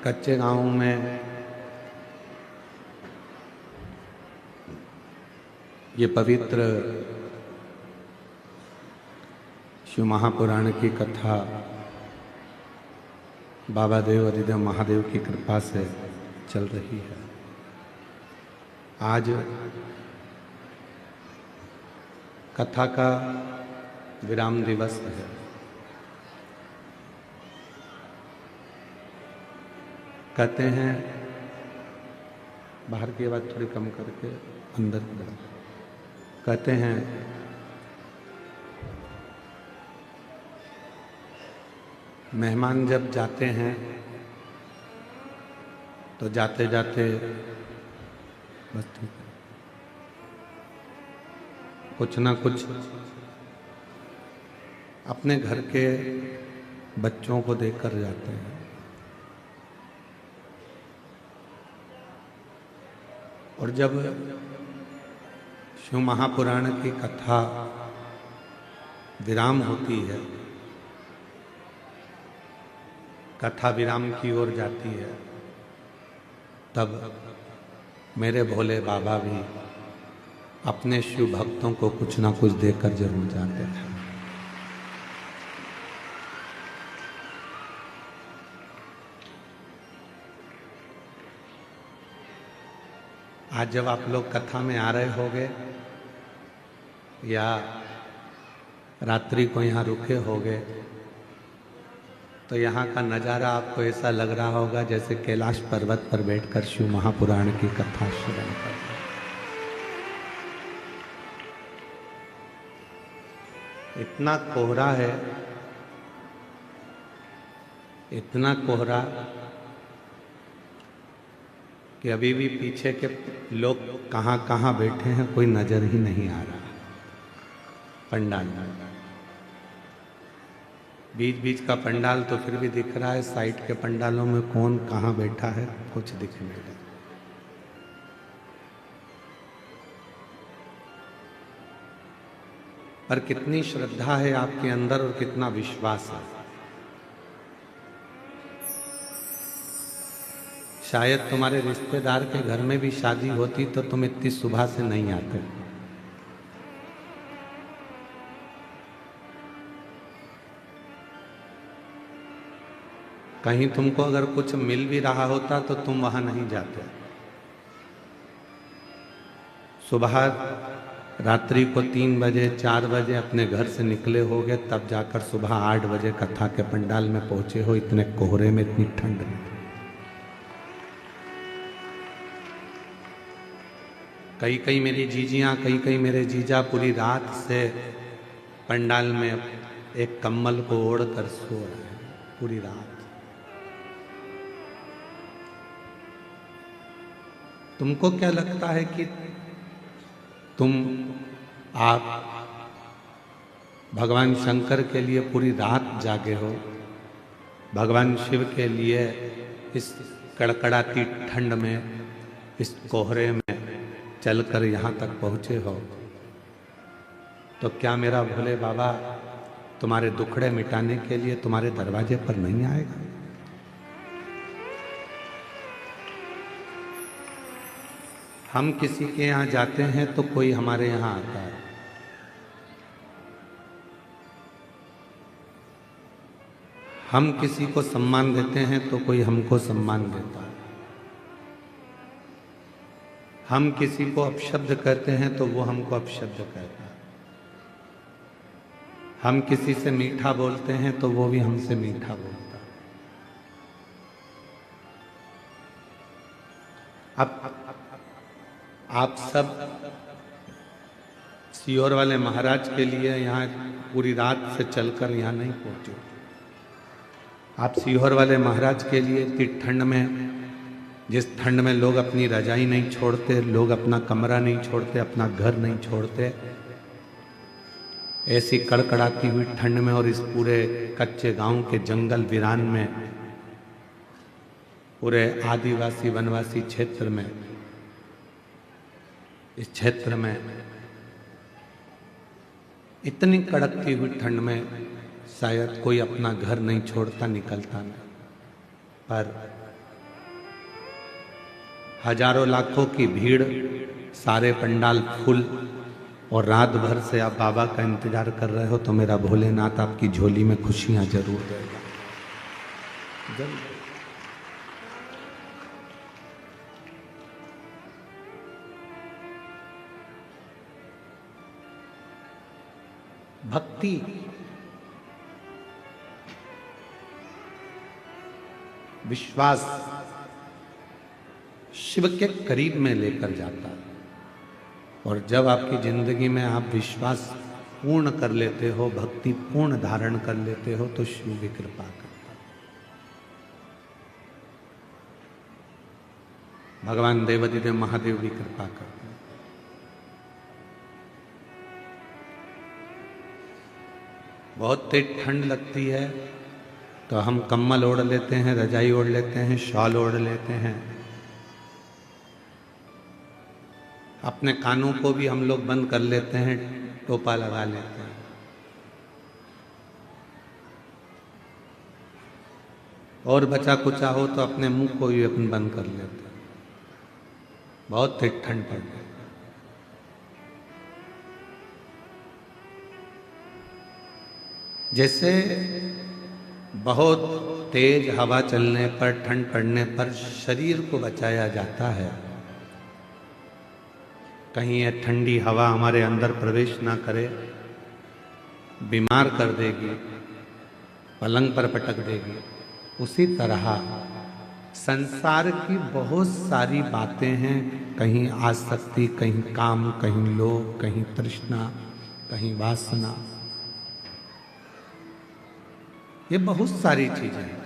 कच्चे गांव में ये पवित्र शिव महापुराण की कथा बाबा देव अधिदेव महादेव की कृपा से चल रही है। आज कथा का विराम दिवस है। कहते हैं, बाहर की आवाज़ थोड़ी कम करके अंदर की तरफ, कहते हैं मेहमान जब जाते हैं तो जाते जाते बस ठीक है, कुछ ना कुछ अपने घर के बच्चों को देकर जाते हैं। और जब शिव महापुराण की कथा विराम होती है, कथा विराम की ओर जाती है, तब मेरे भोले बाबा भी अपने शिव भक्तों को कुछ ना कुछ देकर जरूर जाते हैं। आज जब आप लोग कथा में आ रहे होंगे या रात्रि को यहाँ रुके होंगे तो यहाँ का नज़ारा आपको ऐसा लग रहा होगा जैसे कैलाश पर्वत पर बैठकर शिव महापुराण की कथा श्रवण कर रहे हैं। इतना कोहरा है, इतना कोहरा कि अभी भी पीछे के लोग कहाँ कहाँ बैठे हैं कोई नजर ही नहीं आ रहा। पंडाल बीच बीच का पंडाल तो फिर भी दिख रहा है, साइड के पंडालों में कौन कहाँ बैठा है कुछ दिख नहीं रहा। पर कितनी श्रद्धा है आपके अंदर और कितना विश्वास है। शायद तुम्हारे रिश्तेदार के घर में भी शादी होती तो तुम इतनी सुबह से नहीं आते। कहीं तुमको अगर कुछ मिल भी रहा होता तो तुम वहां नहीं जाते। सुबह रात्रि को 3 बजे 4 बजे अपने घर से निकले होगे, तब जाकर सुबह 8 बजे कथा के पंडाल में पहुंचे हो, इतने कोहरे में, इतनी ठंड में। कई मेरी जीजियाँ, कई मेरे जीजा पूरी रात से पंडाल में एक कम्बल को ओढ़ कर सो रहे हैं पूरी रात। तुमको क्या लगता है कि आप भगवान शंकर के लिए पूरी रात जागे हो, भगवान शिव के लिए इस कड़कड़ाती ठंड में, इस कोहरे में चलकर यहाँ तक पहुँचे हो, तो क्या मेरा भोले बाबा तुम्हारे दुखड़े मिटाने के लिए तुम्हारे दरवाजे पर नहीं आएगा? हम किसी के यहाँ जाते हैं तो कोई हमारे यहाँ आता है। हम किसी को सम्मान देते हैं तो कोई हमको सम्मान देता है। हम किसी को अपशब्द कहते हैं तो वो हमको अपशब्द कहता है। हम किसी से मीठा बोलते हैं तो वो भी हमसे मीठा बोलता है। अब आप सब सीहोर वाले महाराज के लिए यहाँ पूरी रात से चलकर यहाँ नहीं पहुँचे। आप सीहोर वाले महाराज के लिए इतनी ठंड में, जिस ठंड में लोग अपनी रजाई नहीं छोड़ते, लोग अपना कमरा नहीं छोड़ते, अपना घर नहीं छोड़ते, ऐसी कड़कड़ाती हुई ठंड में और इस पूरे कच्चे गांव के जंगल वीरान में, पूरे आदिवासी वनवासी क्षेत्र में, इस क्षेत्र में इतनी कड़कती हुई ठंड में शायद कोई अपना घर नहीं छोड़ता, निकलता नहीं। पर हजारों लाखों की भीड़, सारे पंडाल फुल, और रात भर से आप बाबा का इंतजार कर रहे हो, तो मेरा भोलेनाथ आपकी झोली में खुशियां जरूर देगा। भक्ति विश्वास शिव के करीब में लेकर जाता है, और जब आपकी जिंदगी में आप विश्वास पूर्ण कर लेते हो, भक्ति पूर्ण धारण कर लेते हो, तो शिव भी कृपा करता है। भगवान देवाधिदेव महादेव भी कृपा करते हैं। बहुत तेज ठंड लगती है तो हम कम्बल ओढ़ लेते हैं, रजाई ओढ़ लेते हैं, शॉल ओढ़ लेते हैं। अपने कानों को भी हम लोग बंद कर लेते हैं, टोपा लगा लेते हैं। और बचा कुचा हो तो अपने मुंह को भी अपन बंद कर लेते हैं। बहुत तेज ठंड पड़ गई। जैसे बहुत तेज हवा चलने पर, ठंड पड़ने पर शरीर को बचाया जाता है, कहीं ये ठंडी हवा हमारे अंदर प्रवेश ना करे, बीमार कर देगी, पलंग पर पटक देगी। उसी तरह संसार की बहुत सारी बातें हैं, कहीं आसक्ति, कहीं काम, कहीं लोभ, कहीं तृष्णा, कहीं वासना। ये बहुत सारी चीजें हैं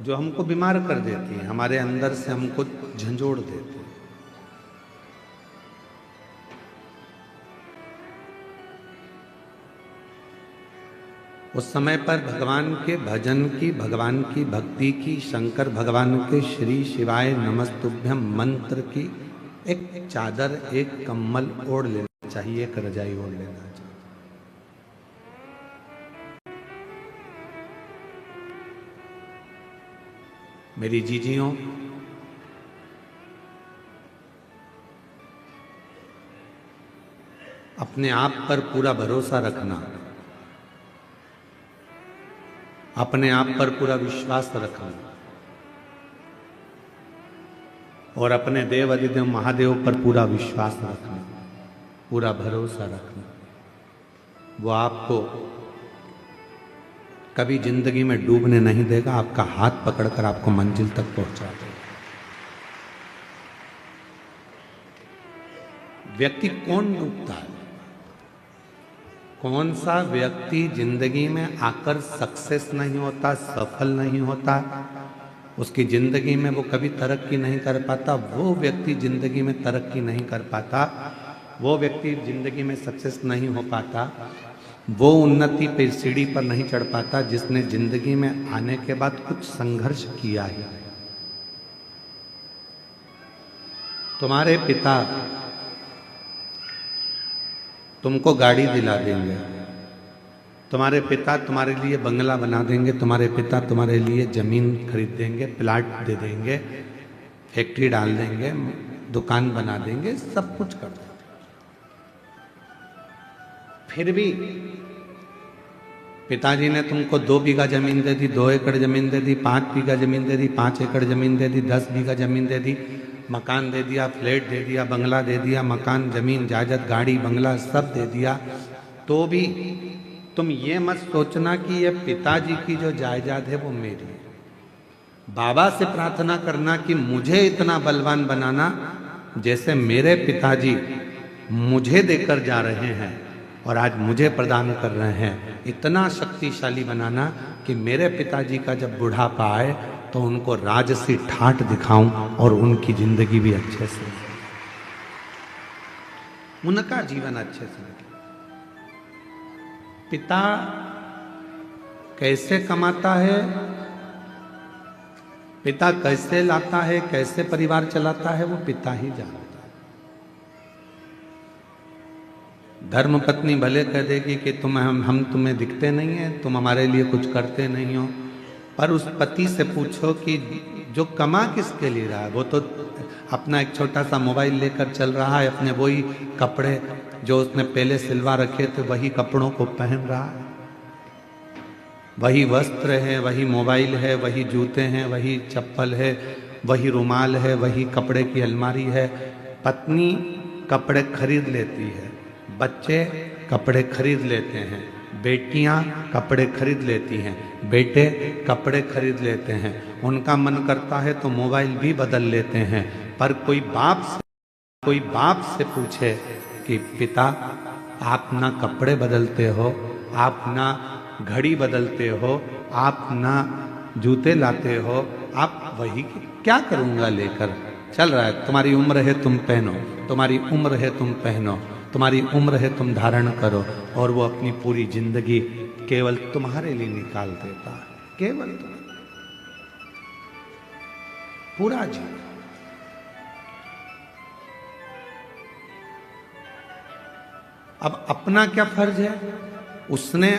जो हमको बीमार कर देती हैं, हमारे अंदर से हमको झंझोड़ देती हैं। उस समय पर भगवान के भजन की, भगवान की भक्ति की, शंकर भगवान के श्री शिवाय नमस्तुभ्यम मंत्र की एक चादर, एक कम्बल ओढ़ लेना चाहिए, एक रजाई ओढ़ लेना चाहिए। मेरी जीजियों, अपने आप पर पूरा भरोसा रखना, अपने आप पर पूरा विश्वास रखना, और अपने देव अधिदेव महादेव पर पूरा विश्वास रखना, पूरा भरोसा रखना। वो आपको कभी जिंदगी में डूबने नहीं देगा, आपका हाथ पकड़कर आपको मंजिल तक पहुंचा देगा। व्यक्ति कौन डूबता है? कौन सा व्यक्ति जिंदगी में आकर सक्सेस नहीं होता, सफल नहीं होता, उसकी जिंदगी में वो कभी तरक्की नहीं कर पाता, वो व्यक्ति जिंदगी में तरक्की नहीं कर पाता, वो व्यक्ति जिंदगी में सक्सेस नहीं हो पाता, वो उन्नति पे सीढ़ी पर नहीं चढ़ पाता जिसने जिंदगी में आने के बाद कुछ संघर्ष किया है। तुम्हारे पिता तुमको गाड़ी दिला देंगे, तुम्हारे पिता तुम्हारे लिए बंगला बना देंगे, तुम्हारे पिता तुम्हारे लिए जमीन खरीद देंगे, प्लाट दे देंगे, फैक्ट्री डाल देंगे, दुकान बना देंगे, सब कुछ कर देंगे। फिर भी पिताजी ने तुमको 2 बीघा जमीन दे दी, 2 एकड़ जमीन दे दी, 5 बीघा जमीन दे दी, 5 एकड़ जमीन दे दी, 10 बीघा जमीन दे दी, मकान दे दिया, फ्लैट दे दिया, बंगला दे दिया, मकान, जमीन, जायदाद, गाड़ी, बंगला सब दे दिया, तो भी तुम ये मत सोचना कि ये पिताजी की जो जायदाद है वो मेरी है। बाबा से प्रार्थना करना कि मुझे इतना बलवान बनाना जैसे मेरे पिताजी मुझे देकर जा रहे हैं और आज मुझे प्रदान कर रहे हैं, इतना शक्तिशाली बनाना कि मेरे पिताजी का जब बुढ़ापा आए तो उनको राजसी ठाठ दिखाऊं और उनकी जिंदगी भी अच्छे से, उनका जीवन अच्छे से। पिता कैसे कमाता है, पिता कैसे लाता है, कैसे परिवार चलाता है, वो पिता ही जानता है। धर्म पत्नी भले कह देगी कि हम तुम्हें दिखते नहीं हैं, तुम हमारे लिए कुछ करते नहीं हो, पर उस पति से पूछो कि जो कमा किसके लिए रहा है? वो तो अपना एक छोटा सा मोबाइल लेकर चल रहा है, अपने वही कपड़े जो उसने पहले सिलवा रखे थे वही कपड़ों को पहन रहा है, वही वस्त्र है, वही मोबाइल है, वही जूते हैं, वही चप्पल है, वही रुमाल है, वही कपड़े की अलमारी है। पत्नी कपड़े खरीद लेती है, बच्चे कपड़े खरीद लेते हैं, बेटियां कपड़े खरीद लेती हैं, बेटे कपड़े खरीद लेते हैं, उनका मन करता है तो मोबाइल भी बदल लेते हैं। पर कोई बाप से पूछे कि पिता आप ना कपड़े बदलते हो, आप ना घड़ी बदलते हो, आप ना जूते लाते हो, आप वही क्या करूंगा लेकर चल रहा है? तुम्हारी उम्र है तुम पहनो, तुम्हारी उम्र है तुम पहनो, तुम्हारी उम्र है तुम धारण करो। और वो अपनी पूरी जिंदगी केवल तुम्हारे लिए निकाल देता है, केवल तुम, पूरा जीवन। अब अपना क्या फर्ज है? उसने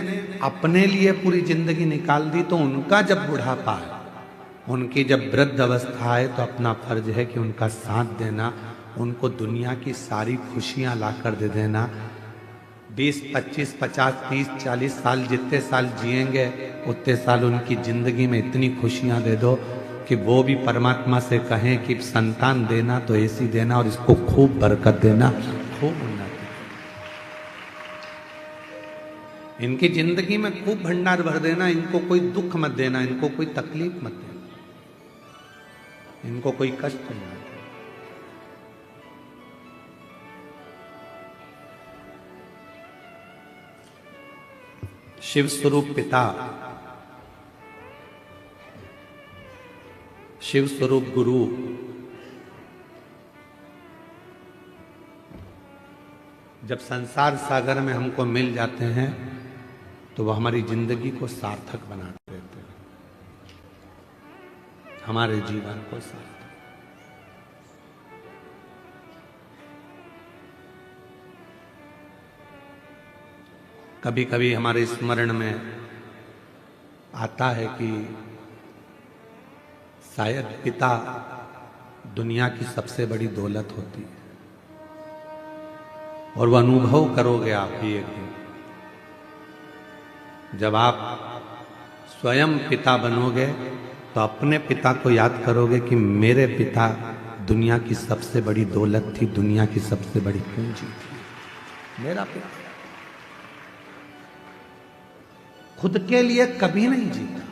अपने लिए पूरी जिंदगी निकाल दी, तो उनका जब बुढ़ापा है, उनकी जब वृद्ध अवस्था है, तो अपना फर्ज है कि उनका साथ देना, उनको दुनिया की सारी खुशियां लाकर दे देना। 20, 25, 50, 30, 40 साल जितने साल जिएंगे उतने साल उनकी जिंदगी में इतनी खुशियां दे दो कि वो भी परमात्मा से कहें कि संतान देना तो ऐसी देना और इसको खूब बरकत देना, खूब उन्नति। इनकी जिंदगी में खूब भंडार भर देना, इनको कोई दुख मत देना, इनको कोई तकलीफ मत देना, इनको कोई कष्ट नहीं देना। शिव स्वरूप पिता, शिव स्वरूप गुरु, जब संसार सागर में हमको मिल जाते हैं तो वह हमारी जिंदगी को सार्थक बना देते हैं, हमारे जीवन को सार्थक। कभी कभी हमारे स्मरण में आता है कि शायद पिता दुनिया की सबसे बड़ी दौलत होती है, और वह अनुभव करोगे आप भी एक दिन, जब आप स्वयं पिता बनोगे तो अपने पिता को याद करोगे कि मेरे पिता दुनिया की सबसे बड़ी दौलत थी, दुनिया की सबसे बड़ी पूंजी थी। मेरा पिता खुद के लिए कभी नहीं जीता,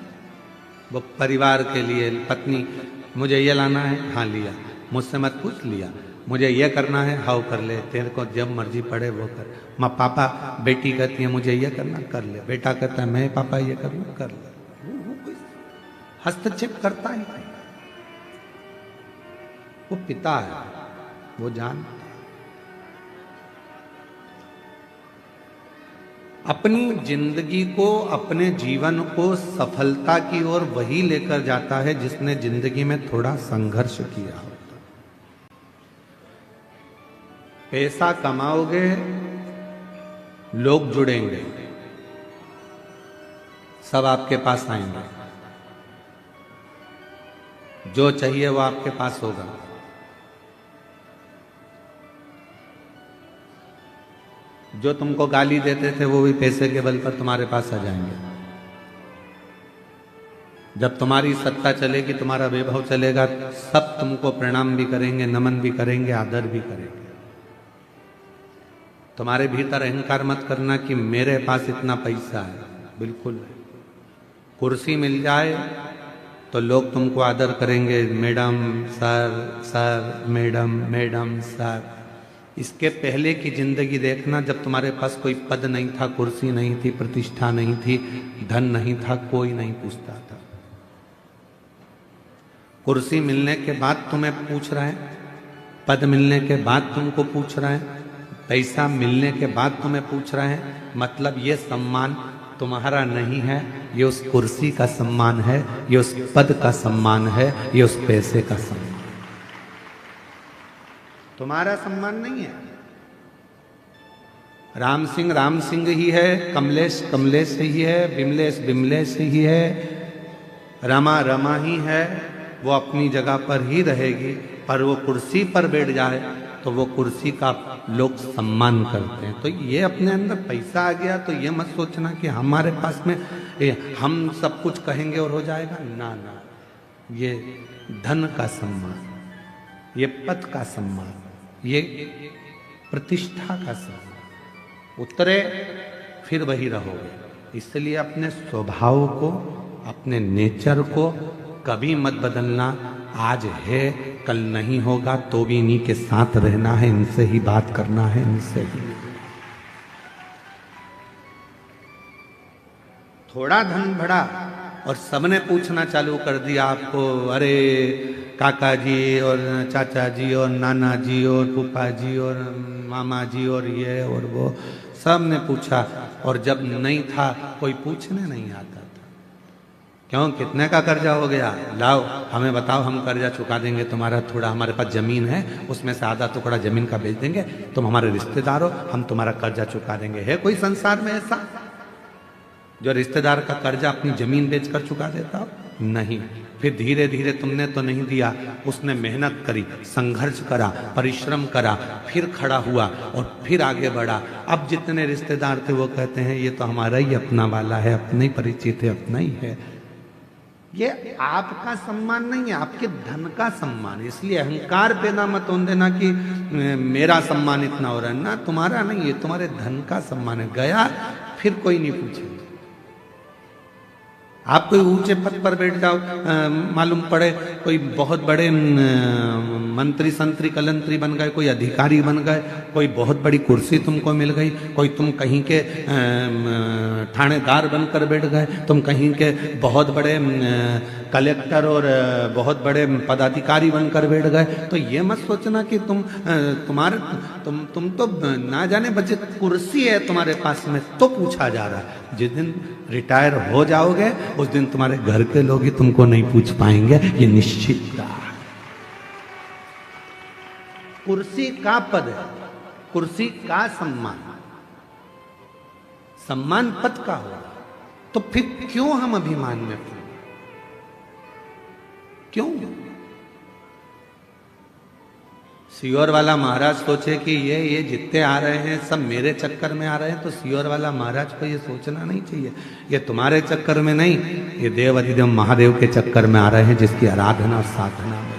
वो परिवार के लिए, पत्नी मुझे ये लाना है, हाँ लिया, मुझसे मत पूछ, लिया, मुझे ये करना है, हाँ कर ले, तेरे को जब मर्जी पड़े वो कर। माँ पापा, बेटी कहती है मुझे ये करना, कर ले, बेटा कहता है मैं पापा ये करना, कर ले। वो कोई हस्तक्षेप करता ही नहीं, वो पिता है, वो जानता। अपनी जिंदगी को, अपने जीवन को सफलता की ओर वही लेकर जाता है जिसने जिंदगी में थोड़ा संघर्ष किया होता। पैसा कमाओगे, लोग जुड़ेंगे, सब आपके पास आएंगे, जो चाहिए वो आपके पास होगा। जो तुमको गाली देते थे वो भी पैसे के बल पर तुम्हारे पास आ जाएंगे। जब तुम्हारी सत्ता चलेगी, तुम्हारा वैभव चलेगा, सब तुमको प्रणाम भी करेंगे, नमन भी करेंगे, आदर भी करेंगे। तुम्हारे भीतर अहंकार मत करना कि मेरे पास इतना पैसा है, बिल्कुल। कुर्सी मिल जाए तो लोग तुमको आदर करेंगे, madam sir, sir madam, madam sir. इसके पहले की जिंदगी देखना, जब तुम्हारे पास कोई पद नहीं था, कुर्सी नहीं थी, प्रतिष्ठा नहीं थी, धन नहीं था, कोई नहीं पूछता था। कुर्सी मिलने के बाद तुम्हें पूछ रहे हैं, पद मिलने के बाद तुमको पूछ रहे हैं, पैसा मिलने के बाद तुम्हें पूछ रहे हैं। मतलब ये सम्मान तुम्हारा नहीं है, ये उस कुर्सी का सम्मान है, ये उस पद का सम्मान है, ये उस पैसे का सम्मान, तुम्हारा सम्मान नहीं है। राम सिंह ही है, कमलेश कमलेश ही है, बिमलेश बिमलेश ही है, रमा रमा ही है, वो अपनी जगह पर ही रहेगी, पर वो कुर्सी पर बैठ जाए तो वो कुर्सी का लोग सम्मान करते हैं। तो ये अपने अंदर पैसा आ गया तो ये मत सोचना कि हमारे पास में हम सब कुछ कहेंगे और हो जाएगा। ना ना, ये धन का सम्मान, ये पद का सम्मान, ये प्रतिष्ठा का सम्मान, उतरे फिर वही रहोगे। इसलिए अपने स्वभाव को, अपने नेचर को कभी मत बदलना। आज है कल नहीं होगा, तो भी इन्हीं के साथ रहना है, इनसे ही बात करना है, इनसे ही। थोड़ा धन बढ़ा और सबने पूछना चालू कर दिया आपको, अरे काका जी और चाचा जी और नाना जी और फूफा जी और मामा जी और ये और वो, सब ने पूछा। और जब नहीं था कोई पूछने नहीं आता था। क्यों, कितने का कर्जा हो गया, लाओ हमें बताओ, हम कर्जा चुका देंगे तुम्हारा। थोड़ा हमारे पास जमीन है, उसमें से आधा टुकड़ा जमीन का बेच देंगे, तुम हमारे रिश्तेदार हो, हम तुम्हारा कर्जा चुका देंगे। है कोई संसार में ऐसा जो रिश्तेदार का कर्जा अपनी जमीन बेचकर चुका देता हो? नहीं। फिर धीरे धीरे तुमने तो नहीं दिया, उसने मेहनत करी, संघर्ष करा, परिश्रम करा, फिर खड़ा हुआ और फिर आगे बढ़ा। अब जितने रिश्तेदार थे वो कहते हैं ये तो हमारा ही अपना वाला है, अपने ही परिचित है, अपना ही है। ये आपका सम्मान नहीं है, आपके धन का सम्मान। इसलिए अहंकार पैदा मत होने देना कि मेरा सम्मान इतना हो रहा है। ना, तुम्हारा नहीं है, तुम्हारे धन का सम्मान है। गया फिर कोई नहीं पूछेगा। आप कोई ऊंचे पद पर बैठ जाओ, मालूम पड़े कोई बहुत बड़े मंत्री संतरी कलंतरी बन गए, कोई अधिकारी बन गए, कोई बहुत बड़ी कुर्सी तुमको मिल गई, कोई तुम कहीं के थानेदार बनकर बैठ गए, तुम कहीं के बहुत बड़े कलेक्टर और बहुत बड़े पदाधिकारी बनकर बैठ गए, तो ये मत सोचना कि तुम तो ना जाने बचे कुर्सी है तुम्हारे पास में तो पूछा जा रहा है। जिस दिन रिटायर हो जाओगे उस दिन तुम्हारे घर के लोग ही तुमको नहीं पूछ पाएंगे, ये निश्चित है। कुर्सी का पद है, कुर्सी का सम्मान, सम्मान पद का हो, तो फिर क्यों हम अभिमान में पड़े? क्यों? सियोर वाला महाराज सोचे कि ये जितने आ रहे हैं सब मेरे चक्कर में आ रहे हैं, तो सियोर वाला महाराज को ये सोचना नहीं चाहिए ये तुम्हारे चक्कर में नहीं, ये देव अधिदेव महादेव के चक्कर में आ रहे हैं, जिसकी आराधना और साधना में।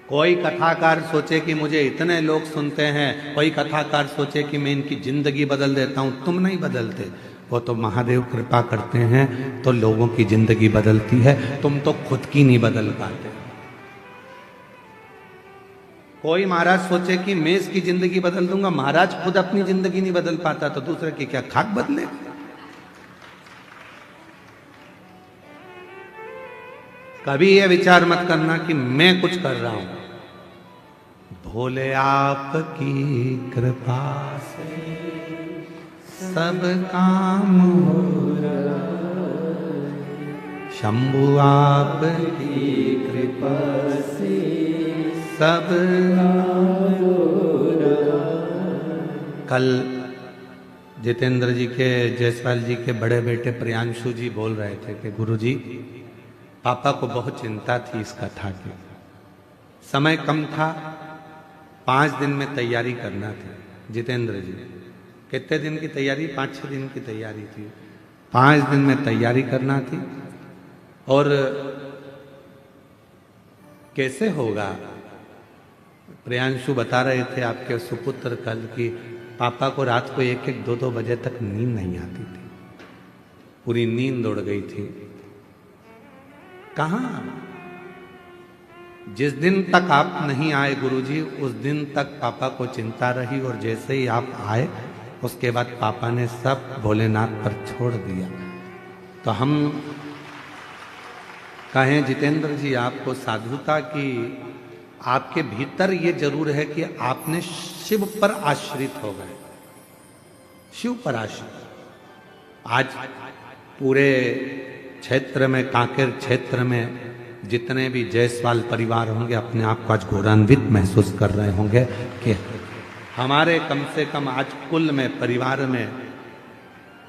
कोई कथाकार सोचे कि मुझे इतने लोग सुनते हैं, कोई कथाकार सोचे कि मैं इनकी जिंदगी बदल देता हूं। तुम नहीं बदलते, वो तो महादेव कृपा करते हैं तो लोगों की जिंदगी बदलती है, तुम तो खुद की नहीं बदल पाते। कोई महाराज सोचे कि मैं इसकी जिंदगी बदल दूंगा, महाराज खुद अपनी जिंदगी नहीं बदल पाता तो दूसरे की क्या खाक बदले? कभी ये विचार मत करना कि मैं कुछ कर रहा हूं। भोले आपकी कृपा से सब काम हो रहा, शंभु आपकी कृपा से सब कल जितेंद्र जी के, जायसवाल जी के बड़े बेटे प्रियांशु जी बोल रहे थे कि गुरुजी पापा को बहुत चिंता थी इस कथा की, समय कम था, 5 दिन में तैयारी करना थी। जितेंद्र जी कितने दिन की तैयारी? 5-6 दिन की तैयारी थी, 5 दिन में तैयारी करना थी। और कैसे होगा? प्रियांशु बता रहे थे आपके सुपुत्र कल की पापा को रात को 1-1, 2-2 बजे तक नींद नहीं आती थी, पूरी नींद उड़ गई थी। कहाँ? जिस दिन तक आप नहीं आए गुरुजी, उस दिन तक पापा को चिंता रही, और जैसे ही आप आए उसके बाद पापा ने सब भोलेनाथ पर छोड़ दिया। तो हम कहें जितेंद्र जी आपको साधुता की, आपके भीतर ये जरूर है कि आपने शिव पर आश्रित हो गए, शिव पर आश्रित। आज पूरे क्षेत्र में, कांकेर क्षेत्र में जितने भी जायसवाल परिवार होंगे अपने आप को आज गौरवान्वित महसूस कर रहे होंगे कि हमारे कम से कम आज कुल में परिवार में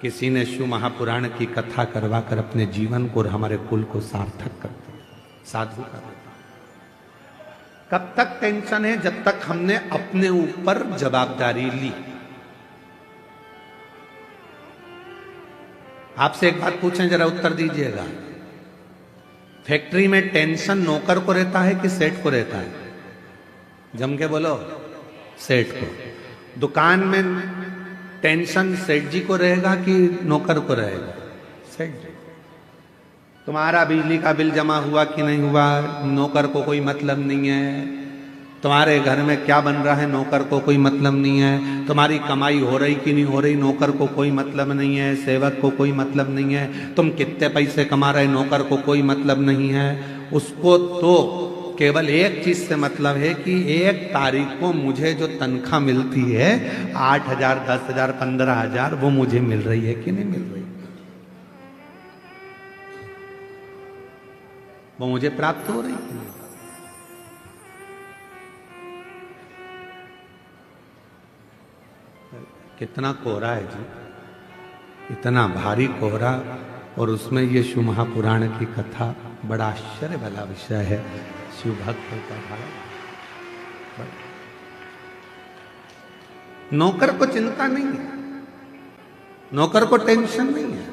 किसी ने शिव महापुराण की कथा करवा कर अपने जीवन को और हमारे कुल को सार्थक कर दिया, साधु कर दिया। कब तक टेंशन है? जब तक हमने अपने ऊपर जवाबदारी ली। आपसे एक बात पूछें, जरा उत्तर दीजिएगा। फैक्ट्री में टेंशन नौकर को रहता है कि सेठ को रहता है? जम के बोलो, सेठ को। दुकान में टेंशन सेठ जी को रहेगा कि नौकर को रहेगा? सेठ जी। तुम्हारा बिजली का बिल जमा हुआ कि नहीं हुआ, नौकर को कोई मतलब नहीं है। तुम्हारे घर में क्या बन रहा है, नौकर को कोई मतलब नहीं है। तुम्हारी कमाई हो रही कि नहीं हो रही, नौकर को कोई मतलब नहीं है। सेवक को कोई मतलब नहीं है। तुम कितने पैसे कमा रहे, नौकर को कोई मतलब नहीं है। उसको तो केवल एक चीज से मतलब है कि 1 तारीख को मुझे जो तनख्वाह मिलती है 8,000, 10,000, 15,000, वो मुझे मिल रही है कि नहीं मिल रही, वो मुझे प्राप्त हो रही है। कितना कोहरा है जी, इतना भारी कोहरा, और उसमें ये शिव महापुराण की कथा, बड़ा आश्चर्य वाला विषय है। शिव भक्त का भाव। नौकर को चिंता नहीं है, नौकर को टेंशन नहीं है।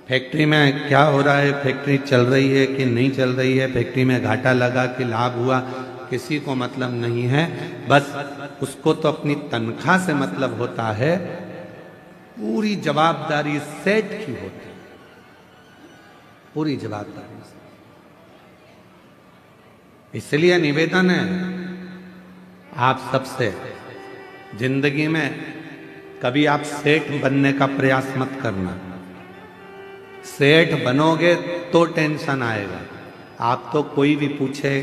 फैक्ट्री में क्या हो रहा है, फैक्ट्री चल रही है कि नहीं चल रही है, फैक्ट्री में घाटा लगा कि लाभ हुआ, किसी को मतलब नहीं है। बस उसको तो अपनी तनख्वाह से मतलब होता है। पूरी जवाबदारी सेठ की होती है, पूरी जवाबदारी। इसलिए निवेदन है आप सबसे, जिंदगी में कभी आप सेठ बनने का प्रयास मत करना। सेठ बनोगे तो टेंशन आएगा। आप तो कोई भी पूछे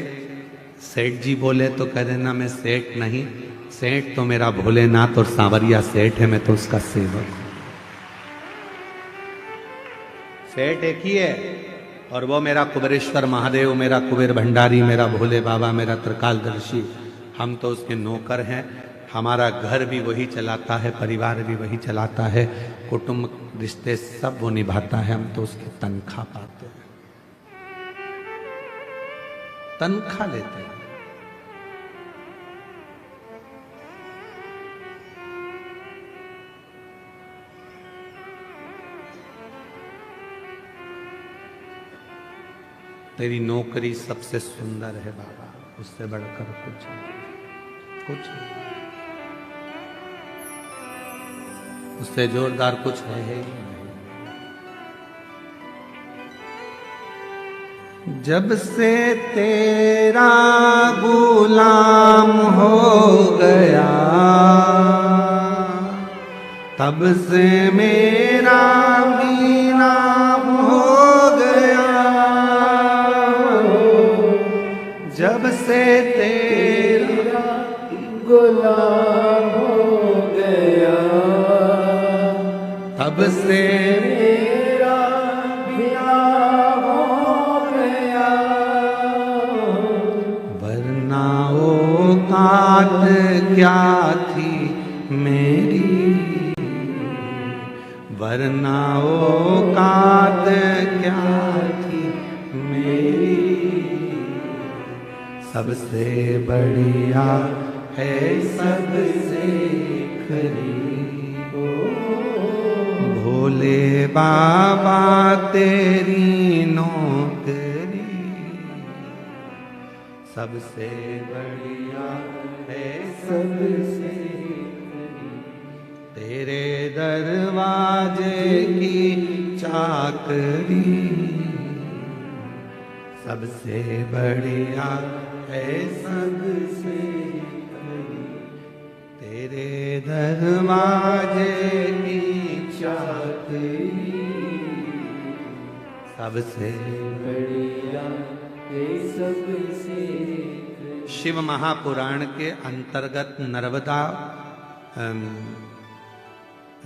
सेठ जी बोले तो कह देना मैं सेठ नहीं, सेठ तो मेरा भोलेनाथ और सांवरिया सेठ है, मैं तो उसका सेवक हूं। सेठ एक ही है, और वो मेरा कुबेरेश्वर महादेव, मेरा कुबेर भंडारी, मेरा भोले बाबा, मेरा त्रिकालदर्शी, हम तो उसके नौकर हैं। हमारा घर भी वही चलाता है, परिवार भी वही चलाता है, कुटुंब रिश्ते सब वो निभाता है, हम तो उसकी तनख्वाह पाते हैं, तनख्वाह लेते हैं। तेरी नौकरी सबसे सुंदर है बाबा, उससे बढ़कर कुछ नहीं, कुछ नहीं, उससे जोरदार कुछ है ही नहीं। जब से तेरा गुलाम हो गया, तब से मेरा भी नाम हो गया। जब से तेरा गुलाम हो गया, तब से मेरा भी नाम हो गया। वरना औकात क्या थी मेरी, वरना औकात क्या थी मेरी। सबसे बढ़िया है सबसे खरी, भोले बाबा तेरी नौकरी। सबसे बढ़िया है सबसे खरी, तेरे दरवाजे की चाकरी। सबसे बढ़िया है सबसे खरी, तेरे दरवाजे की चाकरी। सबसे बढ़िया है सबसे खरी। शिव महापुराण के अंतर्गत नर्मदा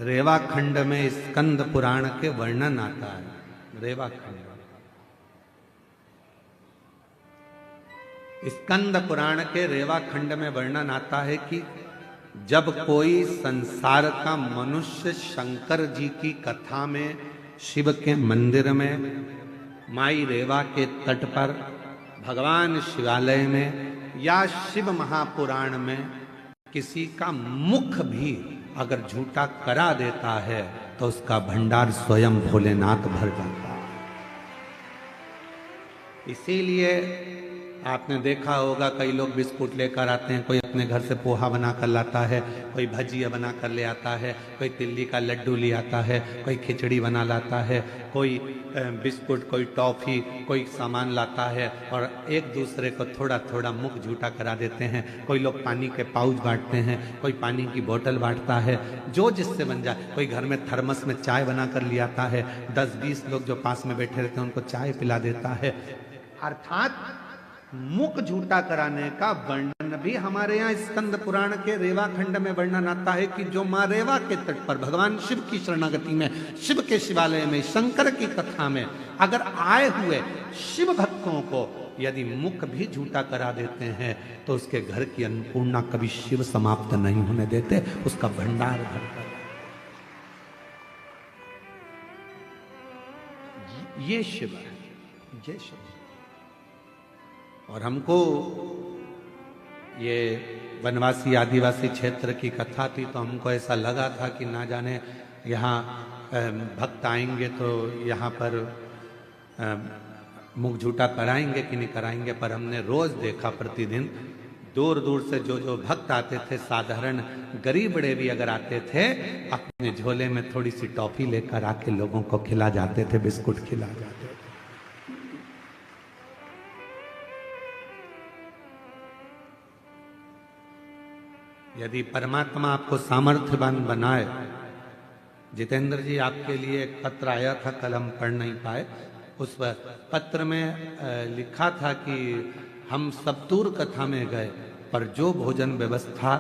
रेवा खंड में स्कंद पुराण के वर्णन आता है। रेवा खंड, स्कंद पुराण के रेवा खंड में वर्णन आता है कि जब कोई संसार का मनुष्य शंकर जी की कथा में, शिव के मंदिर में, माई रेवा के तट पर, भगवान शिवालय में या शिव महापुराण में किसी का मुख भी अगर झूठा करा देता है तो उसका भंडार स्वयं भोलेनाथ भर जाता है। इसीलिए आपने देखा होगा कई लोग बिस्कुट लेकर आते हैं, कोई अपने घर से पोहा बना कर लाता है, कोई भजिया बना कर ले आता है, कोई तिल्ली का लड्डू ले आता है, कोई खिचड़ी बना लाता है, कोई बिस्कुट, कोई टॉफ़ी, कोई सामान लाता है और एक दूसरे को थोड़ा थोड़ा मुख झूठा करा देते हैं। कोई लोग पानी के पाउच बांटते हैं, कोई पानी की बोतल बांटता है, जो जिससे बन जाए। कोई घर में थर्मस में चाय बना कर ले आता है, 10-20 लोग जो पास में बैठे रहते हैं उनको चाय पिला देता है। अर्थात मुख झूठा कराने का वर्णन भी हमारे यहाँ स्कंद पुराण के रेवा खंड में वर्णन आता है कि जो माँ रेवा के तट पर भगवान शिव की शरणागति में, शिव के शिवालय में, शंकर की कथा में अगर आए हुए शिव भक्तों को यदि मुख भी झूठा करा देते हैं तो उसके घर की अन्नपूर्णा कभी शिव समाप्त नहीं होने देते, उसका भंडार भरता है। ये शिव है, ये शिव। और हमको ये वनवासी आदिवासी क्षेत्र की कथा थी तो हमको ऐसा लगा था कि ना जाने यहाँ भक्त आएंगे तो यहाँ पर मुख झूठा कराएंगे कि नहीं कराएंगे, पर हमने रोज देखा प्रतिदिन दूर दूर से जो जो भक्त आते थे, साधारण गरीब बड़े भी अगर आते थे, अपने झोले में थोड़ी सी टॉफी लेकर आके लोगों को खिला जाते थे, बिस्कुट खिला जाते थे। यदि परमात्मा आपको सामर्थ्यवान बनाए, जितेंद्र जी आपके लिए एक पत्र आया था, कल हम पढ़ नहीं पाए। उस पत्र में लिखा था कि हम सप्तूर कथा में गए पर जो भोजन व्यवस्था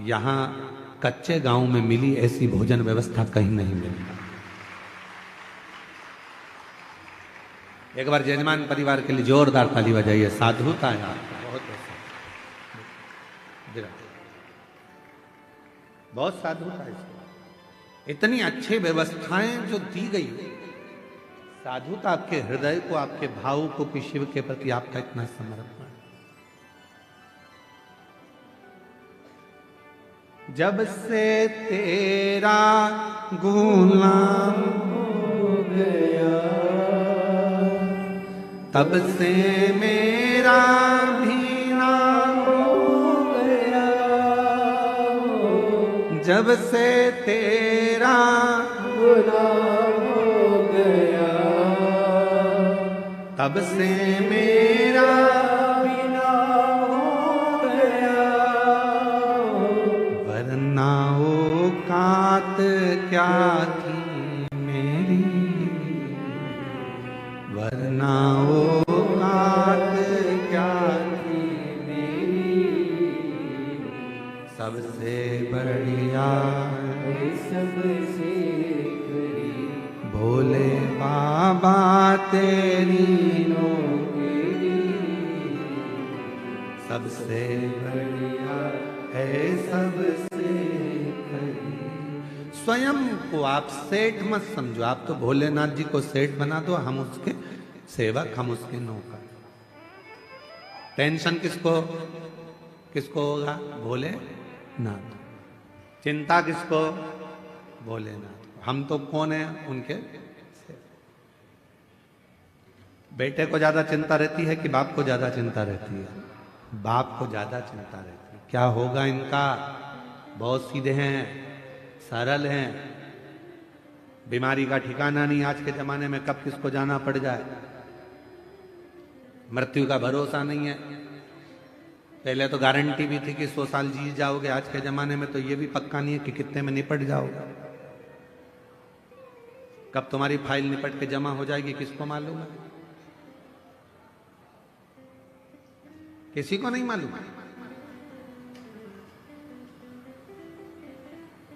यहाँ कच्चे गांव में मिली, ऐसी भोजन व्यवस्था कहीं नहीं मिली। एक बार जजमान परिवार के लिए जोरदार ताली बजाइए। साधुता है, बहुत साधुता है। इतनी अच्छी व्यवस्थाएं जो दी गई, साधुता आपके हृदय को, आपके भाव को कि शिव के प्रति आपका इतना समर्पण। जब से तेरा गुलाम हो गया, तब से मेरा भी नाम हो गया। जब से तेरा गुलाम हो गया, तब से मेरा भी नाम हो गया। वरना औकात क्या थी मेरी, वरना औकात क्या थी मेरी। सबसे बढ़िया सबसे भोले बाबा तेरी नौकरी, सबसे बढ़िया है सबसे खरी। स्वयं को आप सेठ मत समझो, आप तो भोलेनाथ जी को सेठ बना दो, हम उसके सेवक, हम उसके नौकर। टेंशन किसको किसको होगा? भोलेनाथ। चिंता किसको? भोलेनाथ। हम तो कौन है? उनके बेटे को ज्यादा चिंता रहती है कि बाप को ज्यादा चिंता रहती है? बाप को ज्यादा चिंता रहती है। क्या होगा इनका? बहुत सीधे हैं, सरल हैं, बीमारी का ठिकाना नहीं आज के जमाने में, कब किसको जाना पड़ जाए, मृत्यु का भरोसा नहीं है। पहले तो गारंटी भी थी कि 100 साल जी जाओगे, आज के जमाने में तो ये भी पक्का नहीं है कि कितने में निपट जाओगे। कब तुम्हारी फाइल निपट के जमा हो जाएगी किसको मालूम है? किसी को नहीं मालूम।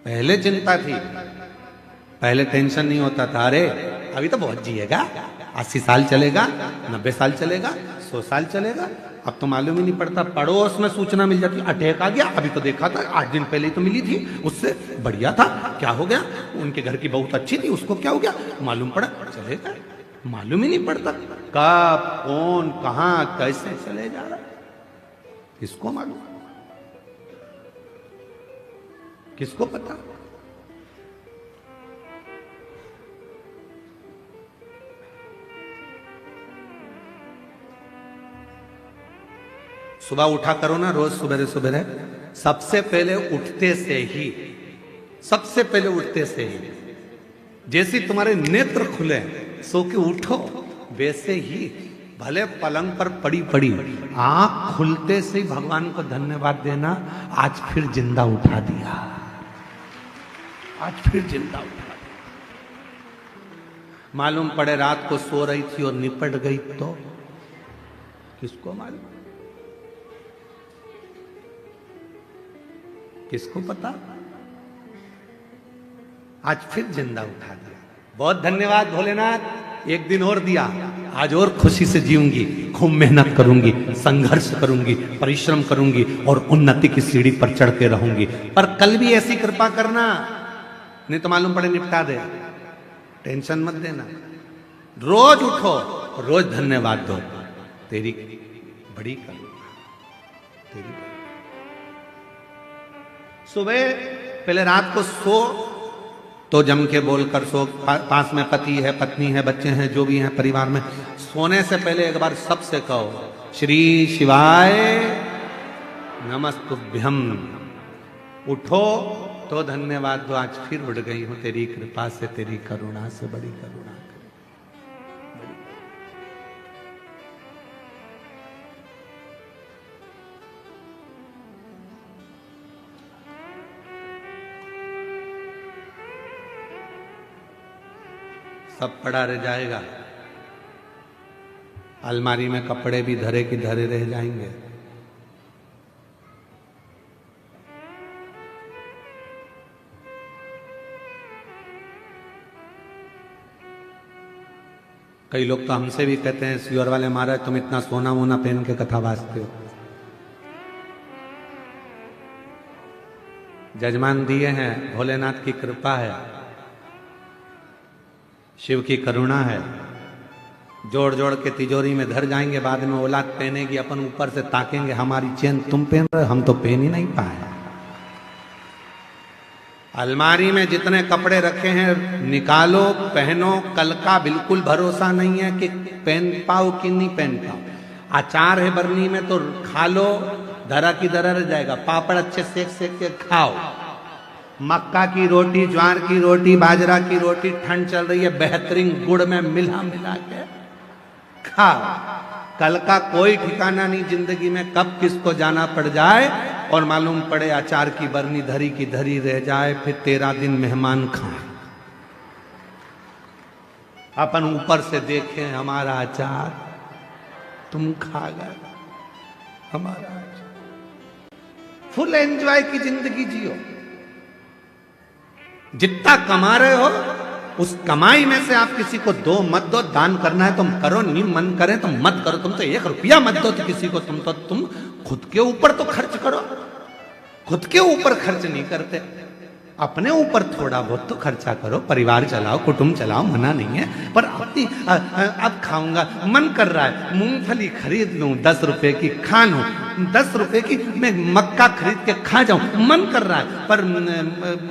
पहले चिंता थी, पहले टेंशन नहीं होता था, अरे अभी तो बहुत जिएगा, 80 साल चलेगा, 90 साल चलेगा, 100 साल चलेगा। अब तो मालूम ही नहीं पड़ता, पड़ोस में सूचना मिल जाती, अटैक आ गया, अभी तो देखा था 8 दिन पहले ही तो मिली थी, उससे बढ़िया था, क्या हो गया, उनके घर की बहुत अच्छी थी, उसको क्या हो गया, मालूम पड़ा, चलेगा, मालूम ही नहीं पड़ता कब कौन कहां कैसे चले जा रहा, किसको मालूम, किसको पता। सुबह उठा करो ना रोज सुबह सुबह, सबसे पहले उठते से ही, सबसे पहले उठते से ही जैसे तुम्हारे नेत्र खुले सो के उठो, वैसे ही भले पलंग पर पड़ी पड़ी आंख खुलते से ही भगवान को धन्यवाद देना, आज फिर जिंदा उठा दिया, आज फिर जिंदा उठा दिया। मालूम पड़े रात को सो रही थी और निपट गई तो किसको मालूम, किसको पता, आज फिर जिंदा उठा दिया। बहुत धन्यवाद भोलेनाथ, एक दिन और दिया, आज और खुशी से जीऊंगी, खूब मेहनत करूंगी, संघर्ष करूंगी, परिश्रम करूंगी और उन्नति की सीढ़ी पर चढ़ के रहूंगी, पर कल भी ऐसी कृपा करना, नहीं तो मालूम पड़े निपटा दे, टेंशन मत देना। रोज उठो, रोज धन्यवाद दो, तेरी बड़ी करुणा, तेरी सुबह पहले रात को सो तो जम के बोलकर सो, पास में पति है, पत्नी है, बच्चे हैं, जो भी हैं परिवार में, सोने से पहले एक बार सबसे कहो श्री शिवाय नमस्तुभ्यम। उठो तो धन्यवाद दो, आज फिर उठ गई हूं तेरी कृपा से, तेरी करुणा से, बड़ी करुणा। सब पड़ा रह जाएगा, अलमारी में कपड़े भी धरे की धरे रह जाएंगे, कई लोग तो हमसे भी कहते हैं सियोर वाले महाराज तुम इतना सोना वोना पहन के कथा वाचते हो। जजमान दिए हैं, भोलेनाथ की कृपा है, शिव की करुणा है, जोड़ जोड़ के तिजोरी में धर जाएंगे, बाद में औलाद पहनेगी, अपन ऊपर से ताकेंगे हमारी चेन तुम पहन रहे हो, हम तो पहन ही नहीं पाए। अलमारी में जितने कपड़े रखे हैं निकालो, पहनो, कल का बिल्कुल भरोसा नहीं है कि पहन पाओ कि नहीं पहन पाओ। अचार है बरनी में तो खा लो, धरा की धरा रह जाएगा, पापड़ अच्छे सेक सेक के खाओ, मक्का की रोटी, ज्वार की रोटी, बाजरा की रोटी, ठंड चल रही है, बेहतरीन गुड़ में मिला मिला के खाओ। कल का कोई ठिकाना नहीं जिंदगी में, कब किसको जाना पड़ जाए और मालूम पड़े अचार की बरनी धरी की धरी रह जाए, फिर 13 दिन मेहमान खाए, अपन ऊपर से देखें हमारा अचार तुम खा गए, हमारा अचार। फुल एंजॉय की जिंदगी जियो, जितना कमा रहे हो उस कमाई में से आप किसी को दो मत दो, दान करना है तुम करो, नहीं मन करे तो मत करो, तुम तो 1 रुपया मत दो तो किसी को, तुम खुद के ऊपर तो खर्च करो, खुद के ऊपर खर्च नहीं करते, अपने ऊपर थोड़ा बहुत तो खर्चा करो, परिवार चलाओ, कुटुंब चलाओ, मना नहीं है, पर अपनी अब खाऊंगा मन कर रहा है, मूंगफली खरीद लूं 10 रुपए की, खा लूं 10 रुपए की, मैं मक्का खरीद के खा जाऊं, मन कर रहा है, पर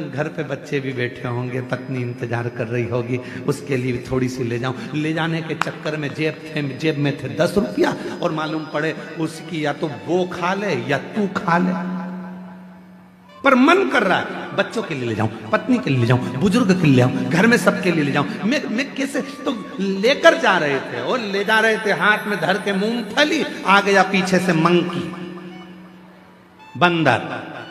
घर पे बच्चे भी बैठे होंगे, पत्नी इंतजार कर रही होगी, उसके लिए थोड़ी सी ले जाऊं, ले जाने के चक्कर में जेब में थे 10 रुपया, और मालूम पड़े उसकी या तो वो खा ले या तू खा ले, पर मन कर रहा है बच्चों के लिए ले जाऊं, पत्नी के लिए ले जाऊं, बुजुर्ग के लिए ले जाऊं, घर में सबके लिए ले जाऊं, मैं कैसे, तो लेकर जा रहे थे और ले जा रहे थे, हाथ में धर के मूंगफली, आ गया पीछे से मंकी, बंदर,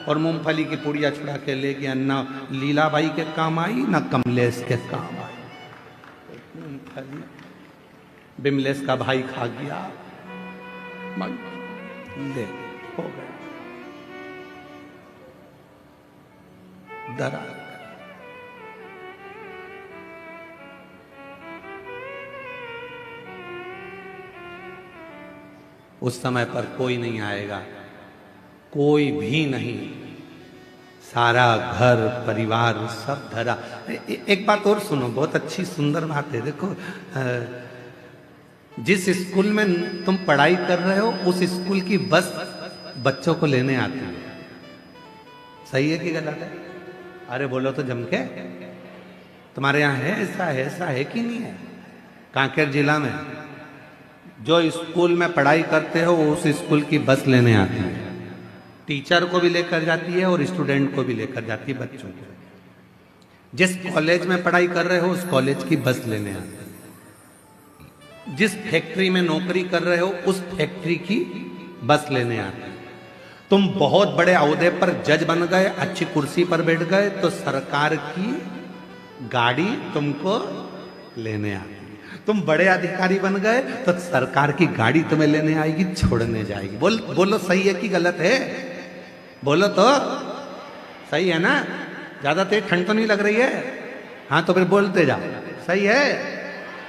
और मूंगफली की पुड़िया छुड़ा के ले गया, ना लीलाबाई के काम आई ना कमलेश के काम आई, मूंगफली बिमलेश का भाई खा गया, ले हो गया, डरा। उस समय पर कोई नहीं आएगा, कोई भी नहीं, सारा घर परिवार सब धरा। एक बात और सुनो, बहुत अच्छी सुंदर बात है। देखो, जिस स्कूल में तुम पढ़ाई कर रहे हो उस स्कूल की बस बच्चों को लेने आती है। सही है कि गलत है? अरे बोलो तो जम के। तुम्हारे यहाँ है ऐसा है कि नहीं है? कांकेर जिला में जो स्कूल में पढ़ाई करते हो उस स्कूल की बस लेने आती है, टीचर को भी लेकर जाती है और स्टूडेंट को भी लेकर जाती है, बच्चों को। जिस कॉलेज में पढ़ाई कर रहे हो उस कॉलेज की बस लेने आती है, जिस फैक्ट्री में नौकरी कर रहे हो उस फैक्ट्री की बस लेने आती है। तुम बहुत बड़े ओहदे पर जज बन गए, अच्छी कुर्सी पर बैठ गए, तो सरकार की गाड़ी तुमको लेने आती है। तुम बड़े अधिकारी बन गए तो सरकार की गाड़ी तुम्हें लेने आएगी, छोड़ने जाएगी। बोलो सही है कि गलत है? बोलो तो सही है ना? ज्यादा तेज ठंड तो नहीं लग रही है? हाँ तो फिर बोलते जाओ, सही है?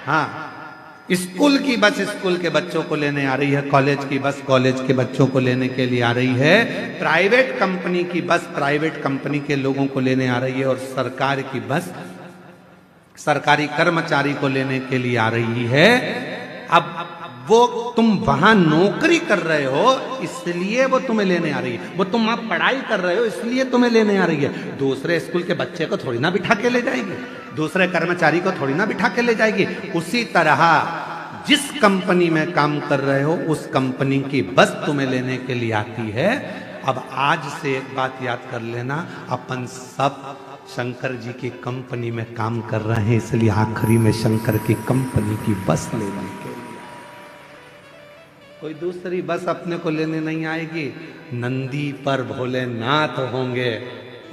हाँ, स्कूल की बस स्कूल के बच्चों को लेने आ रही है, कॉलेज की बस कॉलेज के बच्चों को लेने के लिए आ रही है, प्राइवेट कंपनी की बस प्राइवेट कंपनी के लोगों को लेने आ रही है, और सरकार की बस सरकारी कर्मचारी को लेने के लिए आ रही है। अब वो तुम वहां नौकरी कर रहे हो इसलिए वो तुम्हें लेने आ रही है, वो तुम वहां पढ़ाई कर रहे हो इसलिए तुम्हें लेने आ रही है। दूसरे स्कूल के बच्चे को थोड़ी ना बिठा के ले जाएगी, दूसरे कर्मचारी को थोड़ी ना बिठा के ले जाएगी। उसी तरह जिस कंपनी में काम कर रहे हो उस कंपनी की बस तुम्हें लेने के लिए आती है। अब आज से एक बात याद कर लेना, अपन सब शंकर जी की कंपनी में काम कर रहे हैं, इसलिए आखिरी में शंकर की कंपनी की बस लेने के लिए कोई दूसरी बस अपने को लेने नहीं आएगी। नंदी पर भोलेनाथ होंगे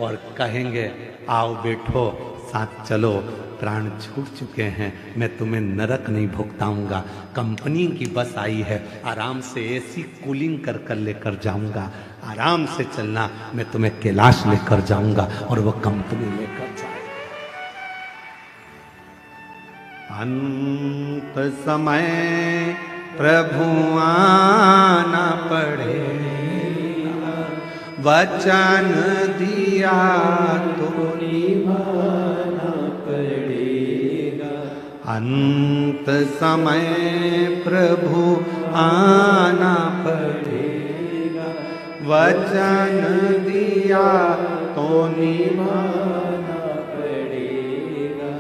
और कहेंगे आओ बैठो साथ चलो, प्राण छूट चुके हैं, मैं तुम्हें नरक नहीं भुगताऊंगा। कंपनी की बस आई है, आराम से एसी कूलिंग कर कर लेकर जाऊंगा, आराम से चलना, मैं तुम्हें कैलाश लेकर जाऊंगा और वो कंपनी लेकर जाएगा। अंत समय प्रभु आना पड़ेगा, वचन दिया तो निभाना पड़ेगा। अंत समय प्रभु आना पड़ेगा, वचन दिया तो निभाना पड़ेगा।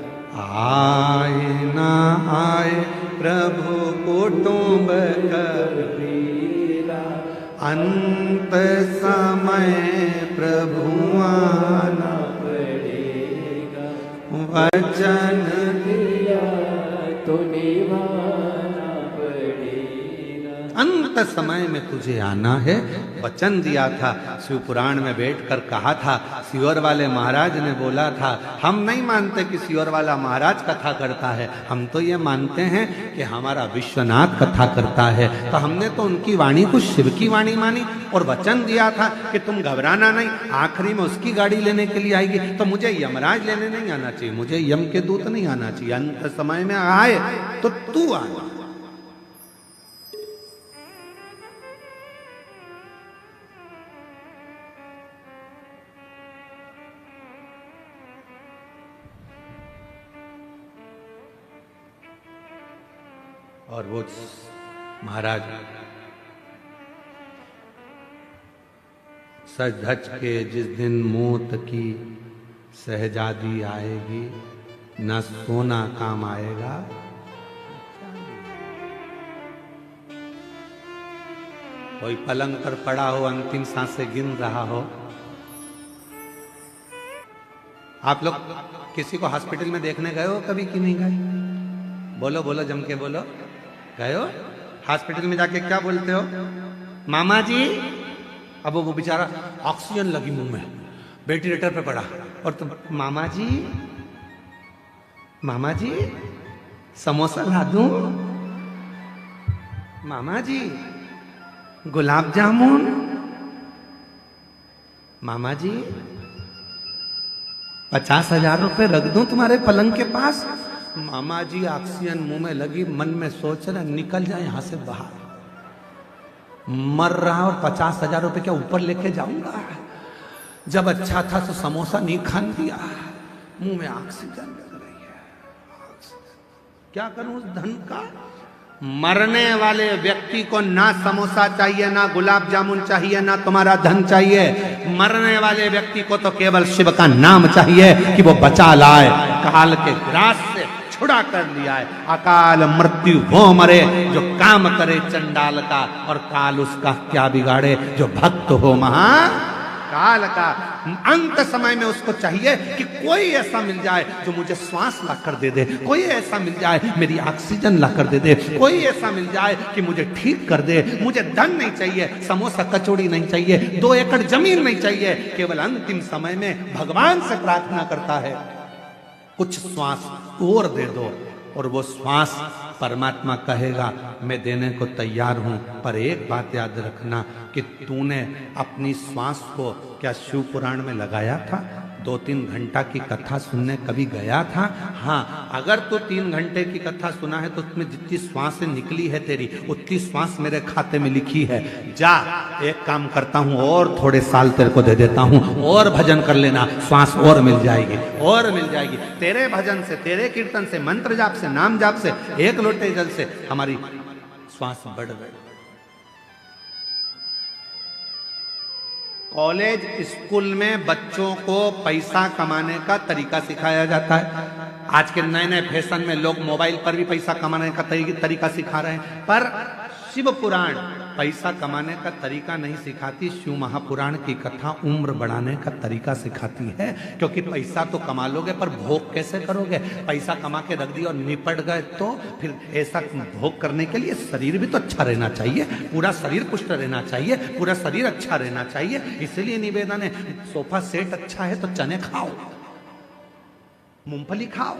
आए ना आए प्रभु कुटुंब कबीरा, अंत समय प्रभु आना पड़ेगा, वचन दिया तो निभाना पड़ेगा। अंत समय में तुझे आना है, वचन दिया था। शिव पुराण में बैठकर कहा था, सियोर वाले महाराज ने बोला था, हम नहीं मानते कि सियोर वाला महाराज कथा करता है, हम तो ये मानते हैं कि हमारा विश्वनाथ कथा करता है। तो हमने तो उनकी वाणी को शिव की वाणी मानी और वचन दिया था कि तुम घबराना नहीं, आखिरी में उसकी गाड़ी लेने के लिए आएगी। तो मुझे यमराज लेने नहीं आना चाहिए, मुझे यम के दूत नहीं आना चाहिए। अंत समय में आए तो तू आना। और वो महाराज सज धज के जिस दिन मौत की शहजादी आएगी, न सोना काम आएगा। कोई पलंग पर पड़ा हो, अंतिम सांसें गिन रहा हो। आप लोग किसी को हॉस्पिटल में देखने गए हो कभी कि नहीं गए? बोलो बोलो, जम के बोलो। गए हो? हॉस्पिटल में जाके क्या बोलते हो? मामा जी। अब वो बेचारा ऑक्सीजन लगी मुंह में, वेंटिलेटर पे पड़ा, और तुम मामा जी, मामा जी समोसा ला दूं, मामा जी गुलाब जामुन, मामा जी 50,000 रुपए रख दूं तुम्हारे पलंग के पास। मामा जी ऑक्सीजन मुंह में लगी, मन में सोच रहे निकल जाए यहां से बाहर। मर रहा और 50,000 रुपए क्या ऊपर लेके जाऊंगा? जब अच्छा था तो समोसा नहीं खान दिया, मुंह में ऑक्सीजन लग रही है। क्या करूं उस धन का? मरने वाले व्यक्ति को ना समोसा चाहिए, ना गुलाब जामुन चाहिए, ना तुम्हारा धन चाहिए। मरने वाले व्यक्ति को तो केवल शिव का नाम चाहिए कि वो बचा लाए, काल के ग्रास से छुड़ा कर लिया है। अकाल मृत्यु वो मरे जो काम करे चंडाल का, और काल उसका क्या बिगाड़े जो भक्त हो महाकाल का। अंत समय में उसको चाहिए कि कोई ऐसा मिल जाए जो मुझे श्वास ला कर दे दे, कोई ऐसा मिल जाए मेरी ऑक्सीजन ला कर दे दे, कोई ऐसा मिल जाए कि मुझे ठीक कर दे। मुझे धन नहीं चाहिए, समोसा कचौड़ी नहीं चाहिए, 2 एकड़ जमीन नहीं चाहिए। केवल अंतिम समय में भगवान से प्रार्थना करता है कुछ श्वास और दे दो, और वो श्वास परमात्मा कहेगा मैं देने को तैयार हूं। पर एक बात याद रखना कि तूने अपनी श्वास को क्या शिव पुराण में लगाया था? 2-3 घंटा की कथा सुनने कभी गया था? हाँ, अगर तो 3 घंटे की कथा सुना है तो उसमें जितनी श्वास निकली है तेरी, उतनी श्वास मेरे खाते में लिखी है। जा, एक काम करता हूं और थोड़े साल तेरे को दे देता हूं, और भजन कर लेना, श्वास और मिल जाएगी, और मिल जाएगी। तेरे भजन से, तेरे कीर्तन से, मंत्र जाप से, नाम जाप से, 1 लोटे जल से हमारी श्वास बढ़ गई। कॉलेज स्कूल में बच्चों को पैसा कमाने का तरीका सिखाया जाता है। आज के नए नए फैशन में लोग मोबाइल पर भी पैसा कमाने का तरीका सिखा रहे हैं, पर शिव पुराण पैसा कमाने का तरीका नहीं सिखाती। शिव महापुराण की कथा उम्र बढ़ाने का तरीका सिखाती है। क्योंकि पैसा तो कमा लोगे पर भोग कैसे करोगे? पैसा कमा के रख दिया और निपट गए तो फिर ऐसा भोग करने के लिए शरीर भी तो अच्छा रहना चाहिए, पूरा शरीर पुष्ट रहना चाहिए, पूरा शरीर अच्छा रहना चाहिए। इसलिए निवेदन है, सोफा सेट अच्छा है तो चने खाओ, मूंगफली खाओ,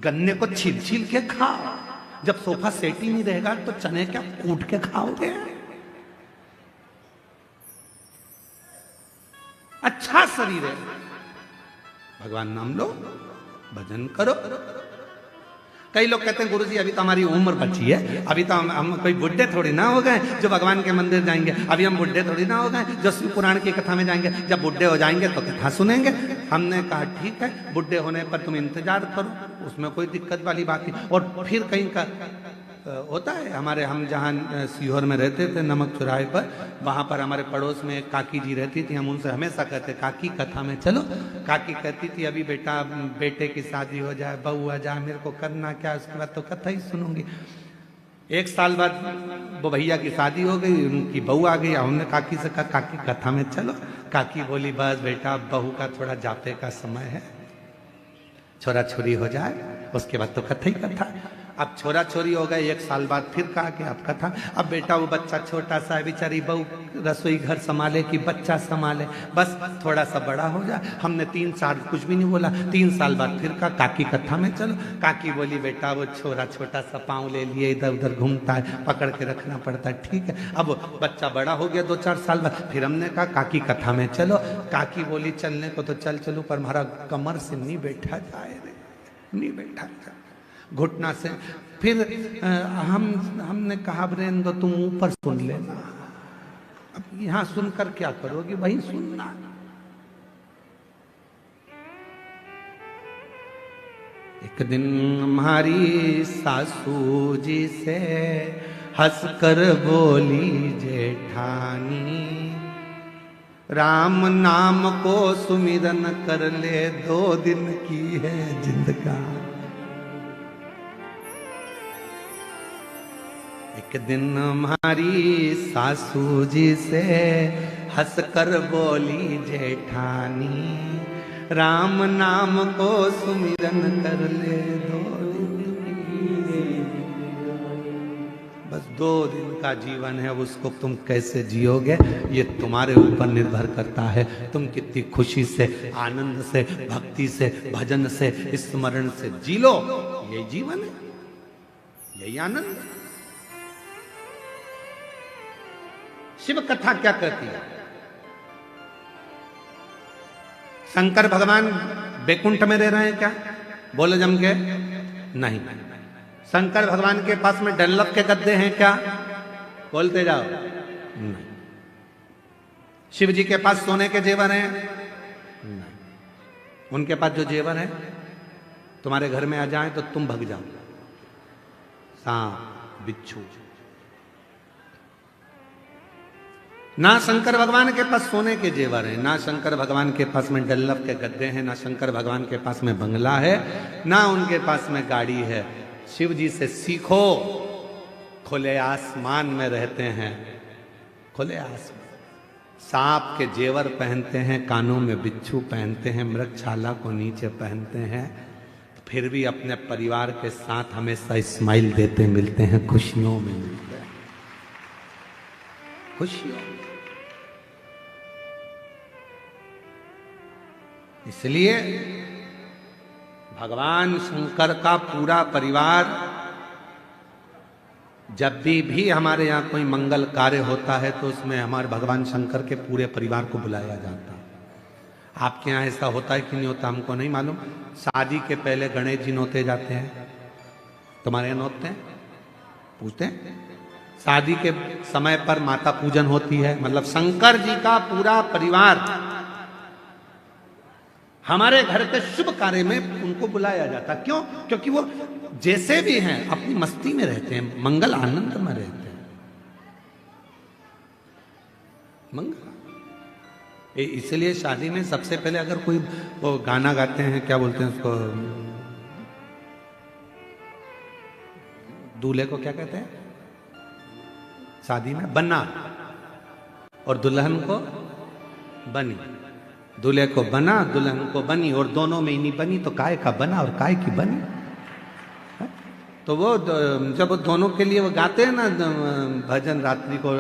गन्ने को छील छील के खाओ। जब सोफा सेट ही नहीं रहेगा तो चने क्या कूट के खाओगे? अच्छा शरीर है, भगवान नाम लो, भजन करो। कई लोग कहते हैं गुरुजी अभी तो हमारी उम्र बची है, अभी तो हम कोई बुढ़े थोड़ी ना हो गए जो भगवान के मंदिर जाएंगे, अभी हम बुढ़े थोड़ी ना हो गए जो शिव पुराण की कथा में जाएंगे। जब बुढ़े हो जाएंगे तो कथा सुनेंगे। हमने कहा ठीक है, बुढ़े होने पर तुम इंतजार करो, उसमें कोई दिक्कत वाली बात नहीं। और फिर कहीं का होता है, हमारे हम जहाँ सीहोर में रहते थे नमक चौराहे पर, वहाँ पर हमारे पड़ोस में एक काकी जी रहती थी। हम उनसे हमेशा कहते काकी कथा में चलो। काकी कहती थी अभी बेटा बेटे की शादी हो जाए, बहू आ जाए, मेरे को करना क्या, उसके बाद तो कथा ही सुनूंगी। 1 साल बाद वो भैया की शादी हो गई, उनकी बहू आ गई। हमने काकी से कहा काकी कथा में चलो। काकी बोली बस बेटा बहू का थोड़ा जाते का समय है, छोरा छोरी हो जाए उसके बाद तो कथा ही कथा। अब छोरा छोरी हो गए, 1 साल बाद फिर कहा कि अब कथा। अब बेटा वो बच्चा छोटा सा है, बेचारी बहू रसोई घर संभाले कि बच्चा संभाले, बस थोड़ा सा बड़ा हो जाए। हमने 3 साल कुछ भी नहीं बोला। 3 साल बाद फिर कहा काकी कथा में चलो। काकी बोली बेटा वो छोरा छोटा सा पाँव ले लिए इधर उधर घूमता है, पकड़ के रखना पड़ता है, ठीक है। अब बच्चा बड़ा हो गया 2-4 साल बाद, फिर हमने कहा काकी कथा में चलो। काकी बोली चलने को तो चलो पर हमारा कमर से नहीं बैठा जाए रे, नहीं बैठा जाए घुटना से। फिर हमने कहा ब्रेन तो तुम ऊपर सुन लेना। अब यहां सुनकर क्या करोगे, वही सुनना। एक दिन हमारी सासू जी से हंसकर बोली जेठानी, राम नाम को सुमिरन कर ले, 2 दिन की है जिंदगानी। एक दिन हमारी सासू जी से हंसकर बोली जेठानी, राम नाम को सुमिरन कर ले, 2 दिन। बस 2 दिन का जीवन है, उसको तुम कैसे जियोगे ये तुम्हारे ऊपर निर्भर करता है। तुम कितनी खुशी से, आनंद से, भक्ति से, भजन से, स्मरण से जी लो, यही जीवन है, यही आनंद है। शिव कथा क्या कहती है? शंकर भगवान बैकुंठ में रह रहे हैं क्या? बोले जम के नहीं। शंकर भगवान के पास में डल्लभ के गद्दे हैं क्या? बोलते जाओ। नहीं। शिव जी के पास सोने के जेवर हैं? नहीं। उनके पास जो जेवर है तुम्हारे घर में आ जाए तो तुम भग जाओ। सांप बिच्छू। ना शंकर भगवान के पास सोने के जेवर हैं, ना शंकर भगवान के पास में डल्लभ के गद्दे हैं, ना शंकर भगवान के पास में बंगला है, ना उनके पास में गाड़ी है। शिव जी से सीखो, खुले आसमान में रहते हैं। खुले आसमान, सांप के जेवर पहनते हैं, कानों में बिच्छू पहनते हैं, मृगछाला को नीचे पहनते हैं, फिर भी अपने परिवार के साथ हमेशा स्माइल देते मिलते हैं, खुशियों में मिलते हैं, खुशियों। इसलिए भगवान शंकर का पूरा परिवार, जब भी हमारे यहाँ कोई मंगल कार्य होता है तो उसमें हमारे भगवान शंकर के पूरे परिवार को बुलाया जाता है। आपके यहाँ ऐसा होता है कि नहीं होता हमको नहीं मालूम। शादी के पहले गणेश जी नोते जाते हैं, तुम्हारे यहाँ नोते हैं? पूछते हैं। शादी के समय पर माता पूजन होती है, मतलब शंकर जी का पूरा परिवार हमारे घर के शुभ कार्य में उनको बुलाया जाता। क्यों? क्योंकि वो जैसे भी हैं अपनी मस्ती में रहते हैं, मंगल आनंद में रहते हैं। मंगल, इसलिए शादी में सबसे पहले अगर कोई वो गाना गाते हैं, क्या बोलते हैं उसको, दूल्हे को क्या कहते हैं शादी में? बन्ना। और दुल्हन को बनी। दूल्हे को बना, दुल्हन को बनी, और दोनों में ही नहीं बनी तो काय का बना और काय की बनी। तो वो जब वो दोनों के लिए वो गाते हैं ना भजन, रात्रि को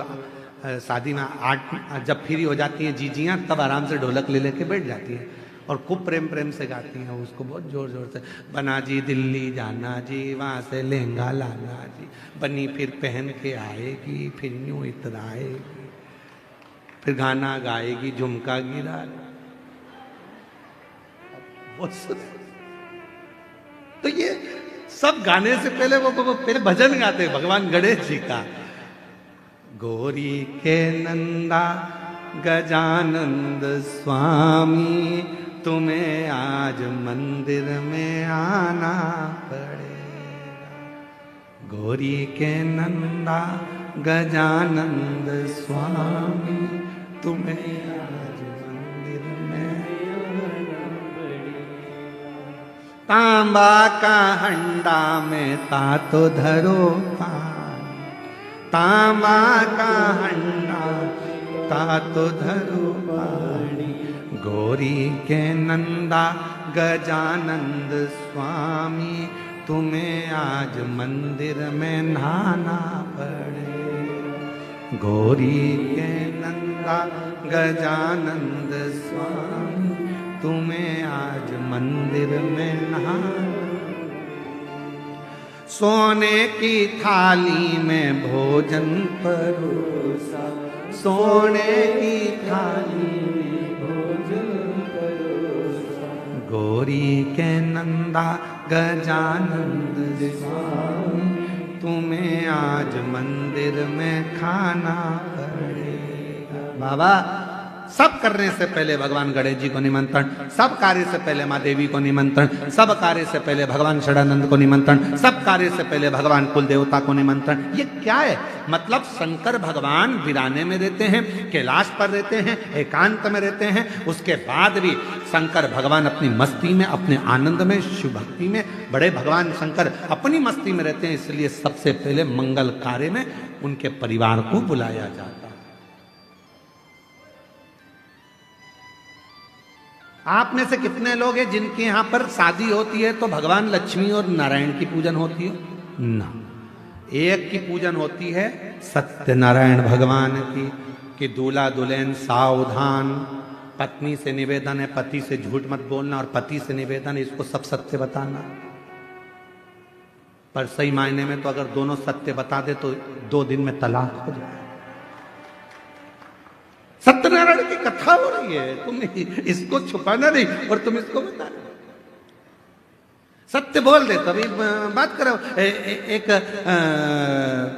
शादी में 8 जब फ्री हो जाती हैं जीजियां, तब आराम से ढोलक ले लेके बैठ जाती हैं और खूब प्रेम प्रेम से गाती हैं उसको, बहुत जोर जोर से। बना जी दिल्ली जाना जी, वहाँ से लहंगा लाना जी, बनी फिर पहन के आएगी, फिर यूं इतराएगी, फिर गाना गाएगी, झुमका गिरा। वो तो ये सब गाने से पहले वो पहले भजन गाते भगवान गणेश जी का। गौरी के नंदा गजानंद स्वामी, तुम्हें आज मंदिर में आना पड़ेगा। गौरी के नंदा गजानंद स्वामी, तुम्हें आज मंदिर में आना पड़ेगा। तांबा का हंडा में तातो धरो पानी, तांबा का हंडा तातो धरो पानी। गौरी के नंदा गजानंद स्वामी, तुम्हें आज मंदिर में नहाना पड़ेगा। गौरी के नंदा गजानंद स्वामी, तुम्हें आज मंदिर में नहाना। सोने की थाली में भोजन परोसा, सोने की थाली में भोजन परोसा। गौरी के नंदा गजानंद स्वामी, तुम्हें आज मंदिर में खाना पड़ेगा। बाबा, सब करने से पहले भगवान गणेश जी को निमंत्रण, सब कार्य से पहले माँ देवी को निमंत्रण, सब कार्य से पहले भगवान षडानंद को निमंत्रण, सब कार्य से पहले भगवान कुल देवता को निमंत्रण। ये क्या है? मतलब शंकर भगवान वीराने में रहते हैं, कैलाश पर रहते हैं, एकांत में रहते हैं, उसके बाद भी शंकर भगवान अपनी मस्ती में, अपने आनंद में, शिव भक्ति में, बड़े भगवान शंकर अपनी मस्ती में रहते हैं। इसलिए सबसे पहले मंगल कार्य में उनके परिवार को बुलाया जाता है। आप में से कितने लोग हैं जिनके यहाँ पर शादी होती है तो भगवान लक्ष्मी और नारायण की पूजन होती है? ना, एक की पूजन होती है सत्यनारायण भगवान की, कि दूल्हा दुल्हन सावधान, पत्नी से निवेदन है पति से झूठ मत बोलना, और पति से निवेदन है इसको सब सत्य बताना। पर सही मायने में तो अगर दोनों सत्य बता दे तो 2 दिन में तलाक हो जाए। सत्यनारायण की कथा हो रही है, तुम इसको छुपाना नहीं और तुम इसको बता रहे। सत्य बोल दे। तो अभी बात करो, एक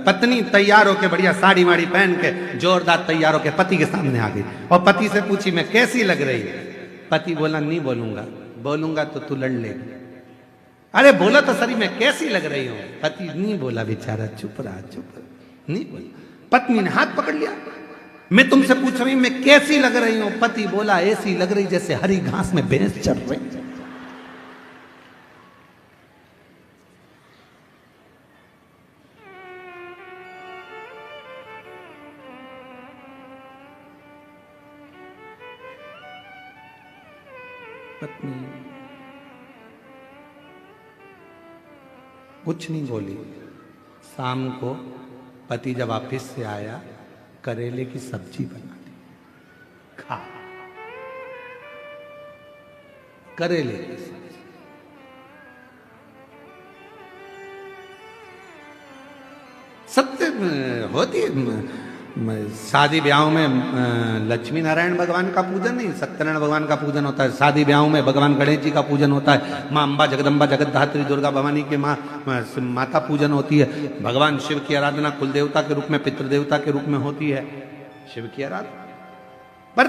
पत्नी तैयार होके बढ़िया साड़ी वाड़ी पहन के जोरदार तैयार होके पति के सामने आ गई और पति से पूछी मैं कैसी लग रही है। पति बोला नहीं बोलूंगा, बोलूंगा तो तू लड़ लेगी। अरे बोला तो सही मैं कैसी लग रही हूं। पति नहीं बोला, बेचारा चुप रहा, नहीं बोला। पत्नी ने हाथ पकड़ लिया, मैं तुमसे पूछ रही हूं मैं कैसी लग रही हूं। पति बोला ऐसी लग रही जैसे हरी घास में भैंस चढ़ रही। पत्नी कुछ नहीं बोली। शाम को पति जब ऑफिस से आया, करेले की सब्जी बना दी, खा। करेले की सब्जी सत्य होती है। शादी ब्याह में लक्ष्मी नारायण भगवान का पूजन नहीं, सत्यनारायण भगवान का पूजन होता है। शादी ब्याह में भगवान गणेश जी का पूजन होता है। माँ अम्बा जगदम्बा जगतधात्री दुर्गा भवानी के माता पूजन होती है। भगवान शिव की आराधना कुल देवता के रूप में, पितृदेवता के रूप में होती है, शिव की आराधना। पर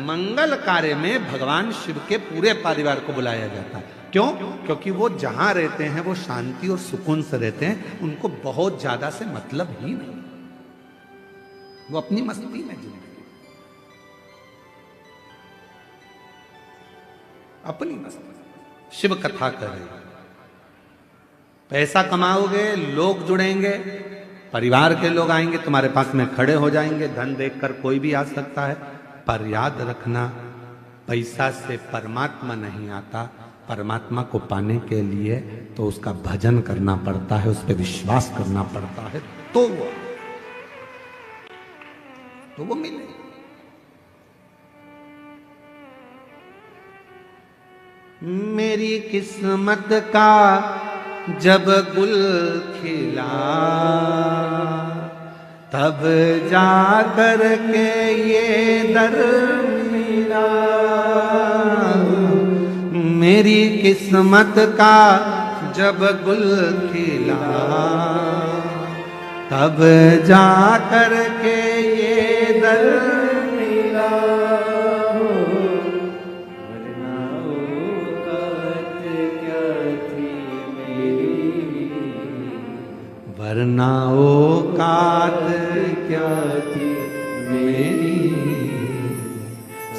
मंगल कार्य में भगवान शिव के पूरे परिवार को बुलाया जाता है। क्यों? क्योंकि वो जहां रहते हैं वो शांति और सुकून से रहते हैं, उनको बहुत ज्यादा से मतलब ही नहीं, वो अपनी मस्ती में जिंदगी, अपनी मस्ती। शिव कथा करें, पैसा कमाओगे, लोग जुड़ेंगे, परिवार के लोग आएंगे, तुम्हारे पास में खड़े हो जाएंगे। धन देखकर कोई भी आ सकता है, पर याद रखना पैसा से परमात्मा नहीं आता। परमात्मा को पाने के लिए तो उसका भजन करना पड़ता है, उस पर विश्वास करना पड़ता है, तो वो मिले। मेरी किस्मत का जब गुल खिला, तब जाकर के ये दर मिला। मेरी किस्मत का जब गुल खिला, तब जाकर के ये दर मिला। वरना औकात क्या थी मेरी, वरना औकात क्या थी मेरी।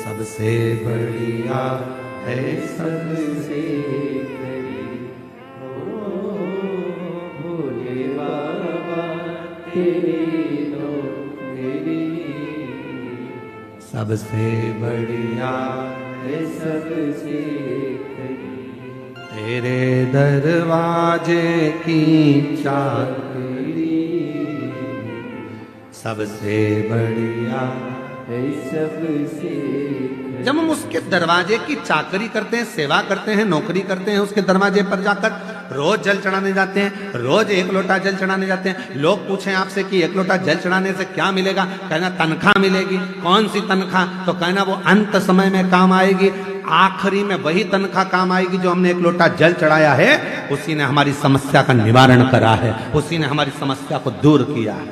सबसे बढ़िया है सबसे करीब, भोले बाबा तेरी दो मेरी। सबसे बढ़िया है सबसे करीब, तेरे दरवाजे की चाकरी। सबसे बढ़िया है सबसे। जब हम उसके दरवाजे की चाकरी करते हैं, सेवा करते हैं, नौकरी करते हैं, उसके दरवाजे पर जाकर रोज जल चढ़ाने जाते हैं, रोज एक लोटा जल चढ़ाने जाते हैं। लोग पूछें आपसे कि एक लोटा जल चढ़ाने से क्या मिलेगा, कहना तनख्वाह मिलेगी। कौन सी तनख्वाह? तो कहना वो अंत समय में काम आएगी। आखिरी में वही तनख्वाह काम आएगी जो हमने एक लोटा जल चढ़ाया है, उसी ने हमारी समस्या का निवारण करा है, उसी ने हमारी समस्या को दूर किया है।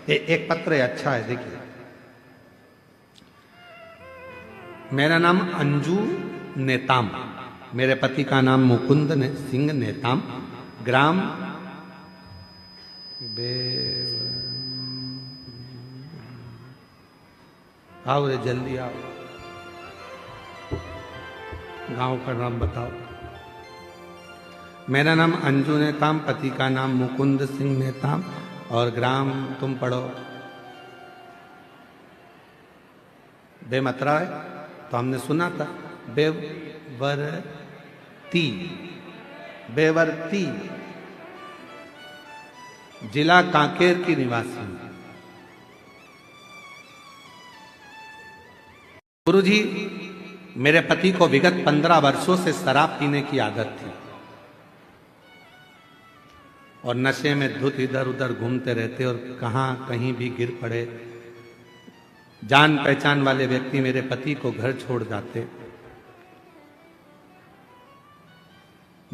एक पत्र है, अच्छा है, देखिए। मेरा नाम अंजू नेताम, मेरे पति का नाम मुकुंद सिंह नेताम, ग्राम आओ रे जल्दी आओ, गांव का नाम बताओ। मेरा नाम अंजू नेताम, पति का नाम मुकुंद सिंह नेताम, और ग्राम तुम पढ़ो बेमतरा है, तो हमने सुना था बेवरती, बेवरती, जिला कांकेर की निवासी। गुरुजी, मेरे पति को विगत 15 वर्षों से शराब पीने की आदत थी और नशे में धुत इधर उधर घूमते रहते और कहां कहीं भी गिर पड़े। जान पहचान वाले व्यक्ति मेरे पति को घर छोड़ जाते।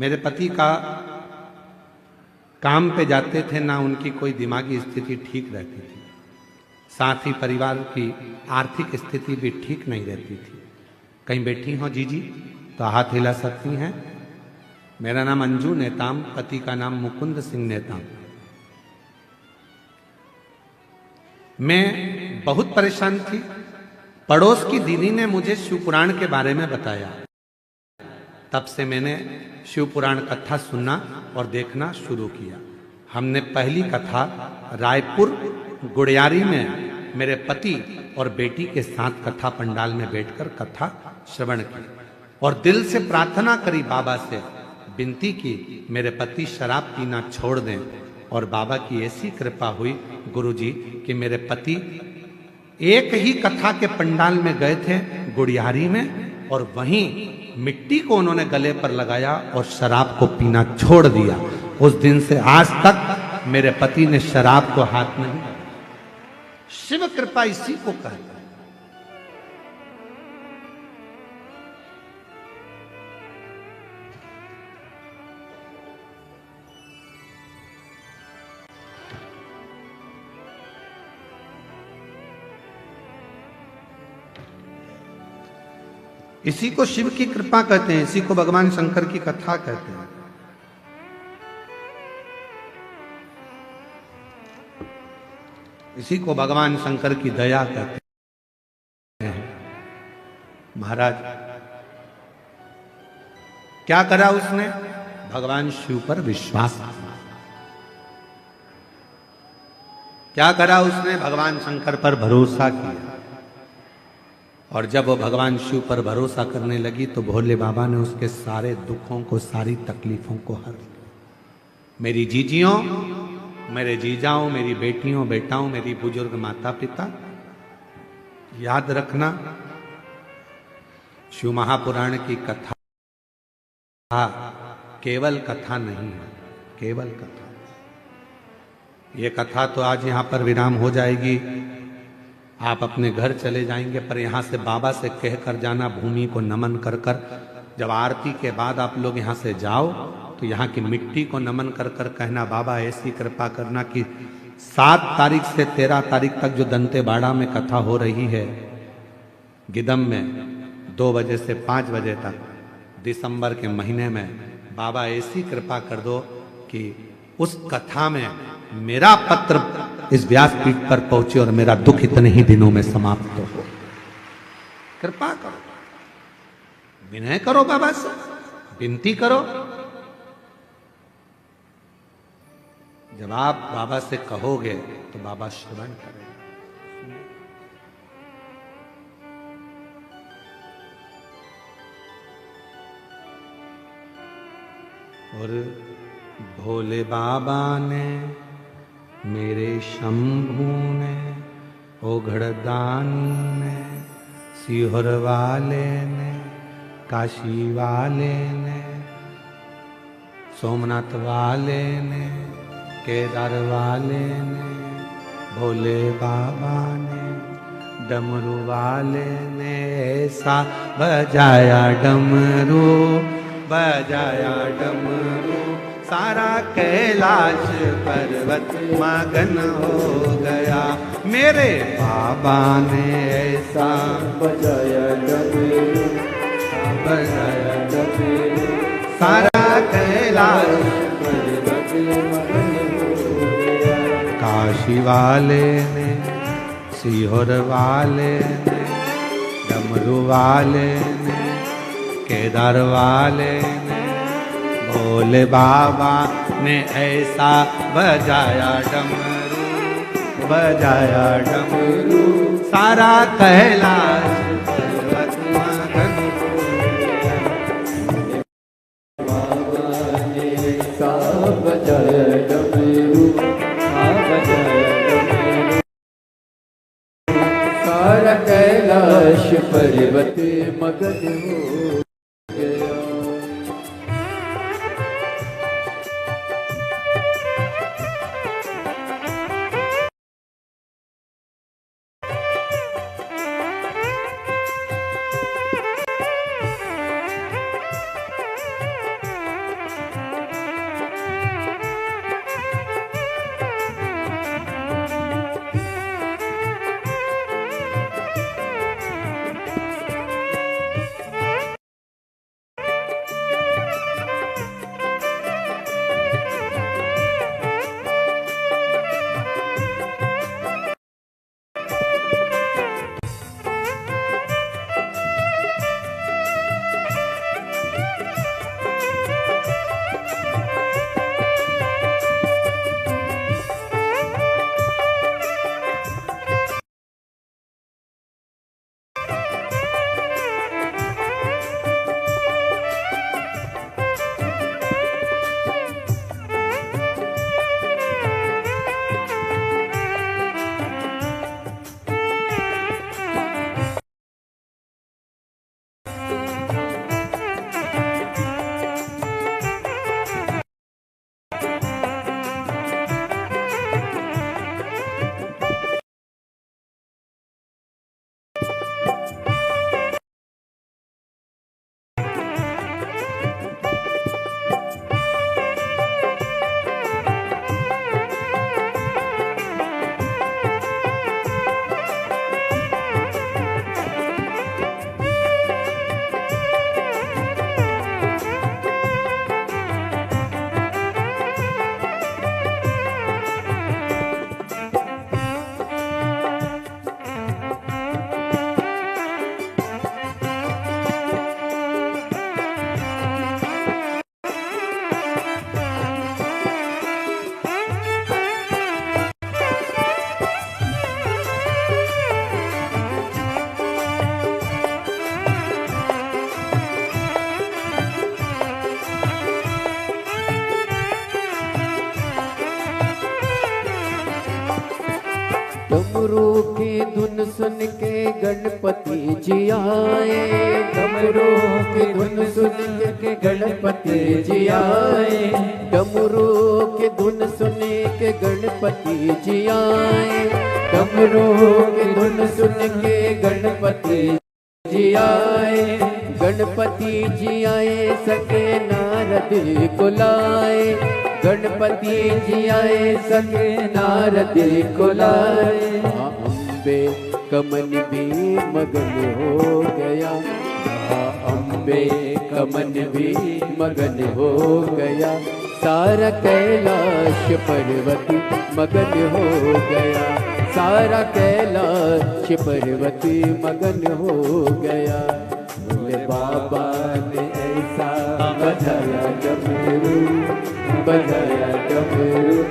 मेरे पति का काम पे जाते थे ना, उनकी कोई दिमागी स्थिति ठीक रहती थी, साथ ही परिवार की आर्थिक स्थिति भी ठीक नहीं रहती थी। कहीं बैठी हो जीजी तो हाथ हिला सकती हैं। मेरा नाम अंजू नेताम, पति का नाम मुकुंद सिंह नेताम। मैं बहुत परेशान थी। पड़ोस की दीदी ने मुझे शिव पुराण के बारे में बताया। तब से मैंने शिव पुराण कथा सुनना और देखना शुरू किया। हमने पहली कथा रायपुर गुड़ियारी में मेरे पति और बेटी के साथ कथा पंडाल में बैठकर कथा श्रवण की और दिल से प्रार्थना करी, बाबा से विनती की मेरे पति शराब पीना छोड़ दें। और बाबा की ऐसी कृपा हुई गुरुजी कि मेरे पति एक ही कथा के पंडाल में गए थे गुड़ियारी में, और वहीं मिट्टी को उन्होंने गले पर लगाया और शराब को पीना छोड़ दिया। उस दिन से आज तक मेरे पति ने शराब को हाथ नहीं लगाया। शिव कृपा इसी को कहते हैं। इसी को शिव की कृपा कहते हैं, इसी को भगवान शंकर की कथा कहते हैं। इसी को भगवान शंकर की दया कहते हैं। महाराज क्या करा उसने? भगवान शिव पर विश्वास किया। क्या करा उसने? भगवान शंकर पर भरोसा किया। और जब वो भगवान शिव पर भरोसा करने लगी तो भोले बाबा ने उसके सारे दुखों को, सारी तकलीफों को हर लिया। मेरी जीजियों, मेरे जीजाओं, मेरी बेटियों, बेटाओं, मेरी बुजुर्ग माता पिता, याद रखना शिव महापुराण की कथा केवल कथा नहीं है, केवल कथा। ये कथा तो आज यहां पर विराम हो जाएगी, आप अपने घर चले जाएंगे, पर यहां से बाबा से कह कर जाना, भूमि को नमन कर कर। जब आरती के बाद आप लोग यहां से जाओ तो यहाँ की मिट्टी को नमन कर कर कहना, बाबा ऐसी कृपा करना कि 7 तारीख से 13 तारीख तक जो दंतेवाड़ा में कथा हो रही है, गिदम में 2 बजे से 5 बजे तक, दिसंबर के महीने में, बाबा ऐसी कृपा कर दो कि उस कथा में मेरा पत्र इस व्यासपीठ पर पहुंचे और मेरा दुख इतने ही दिनों में समाप्त हो। कृपा करो, विनय करो, बाबा से विनती करो। जब आप बाबा से कहोगे तो बाबा श्रवण करेगा। और भोले बाबा ने, मेरे शंभू ने, ओघड़दानी ने, सीहोर वाले ने, काशी वाले ने, सोमनाथ वाले ने, केदार वाले ने, भोले बाबा ने, डमरू वाले ने ऐसा बजाया डमरू, बजाया डमरू, सारा कैलाश पर्वत मगन हो गया। मेरे बाबा ने ऐसा बजाया डमरू, बजाया डमरू, सारा कैलाश पर्वत मगन हो गया। काशी वाले ने, सीहोर वाले ने, डमरू वाले ने, केदार वाले ने, भोले बाबा ने ऐसा बजाया डमरू, बजाया डमरू, सारा कैलाश पर्वत मगन हो गया। बाबा ने ऐसा बजाया डमरू, बजाया डमरू, सारा कैलाश पर्वत मगन हो गया। डमरू की धुन सुन के गणपति जी आए, डमरू की धुन सुन के गणपति जी आए, डमरू की धुन सुन के गणपति जी आए, डमरू की धुन सुन के गणपति जी आए, गणपति जी आए सके नारद को लाए, गणपति जी आए सके नारद को लाए। अम्बे कमन भी मगन हो गया, अम्बे कमन भी मगन हो गया, सारा कैलाश पर्वत मगन हो गया, सारा कैलाश पर्वत मगन हो गया। भोले बाबा ने ऐसा बजाया डमरू, बजाया डमरू,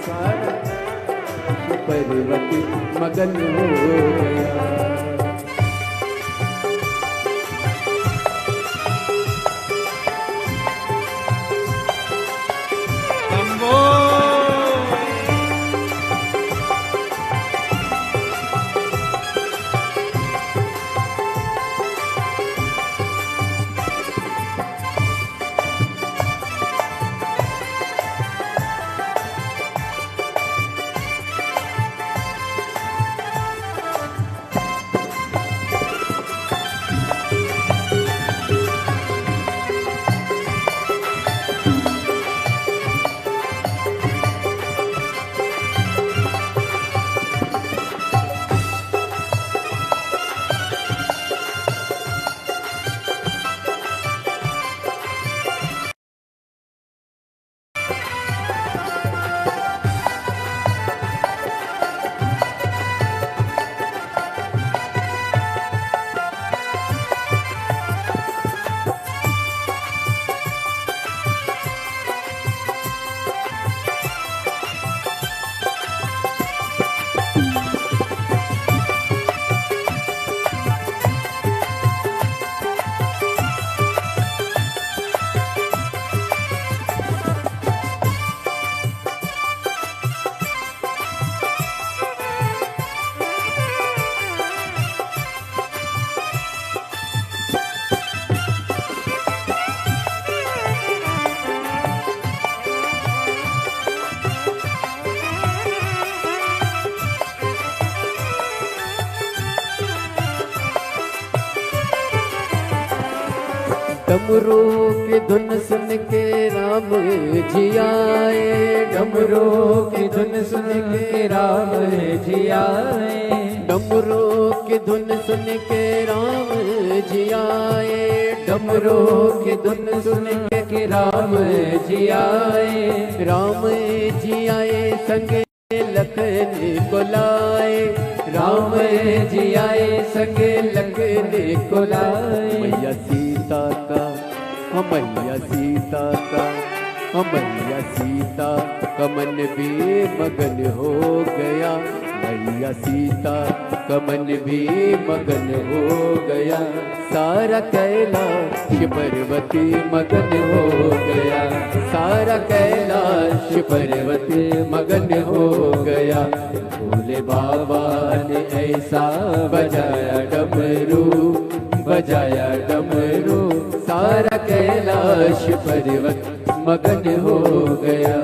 सारा पर्वत मगन हो गया। डमरू की धुन सुन के राम जी आए, डमरू की धुन सुन के राम जी आए, डमरू की धुन सुन के राम जी आए, डमरू की धुन सुन के राम जी आए, राम जी आए संगे लखन को लाए, राम जी आए संगे लखन को लाए। मैया सीता का, मैया सीता का, मैया सीता का मन भी मगन हो गया, मैया सीता का मन भी मगन हो गया, सारा कैलाश पर्वत मगन हो गया, सारा कैलाश पर्वत मगन हो गया। भोले बाबा ने ऐसा बजाया डमरू, बजाया डमरू, सारा कैलाश पर्वत मगन हो गया।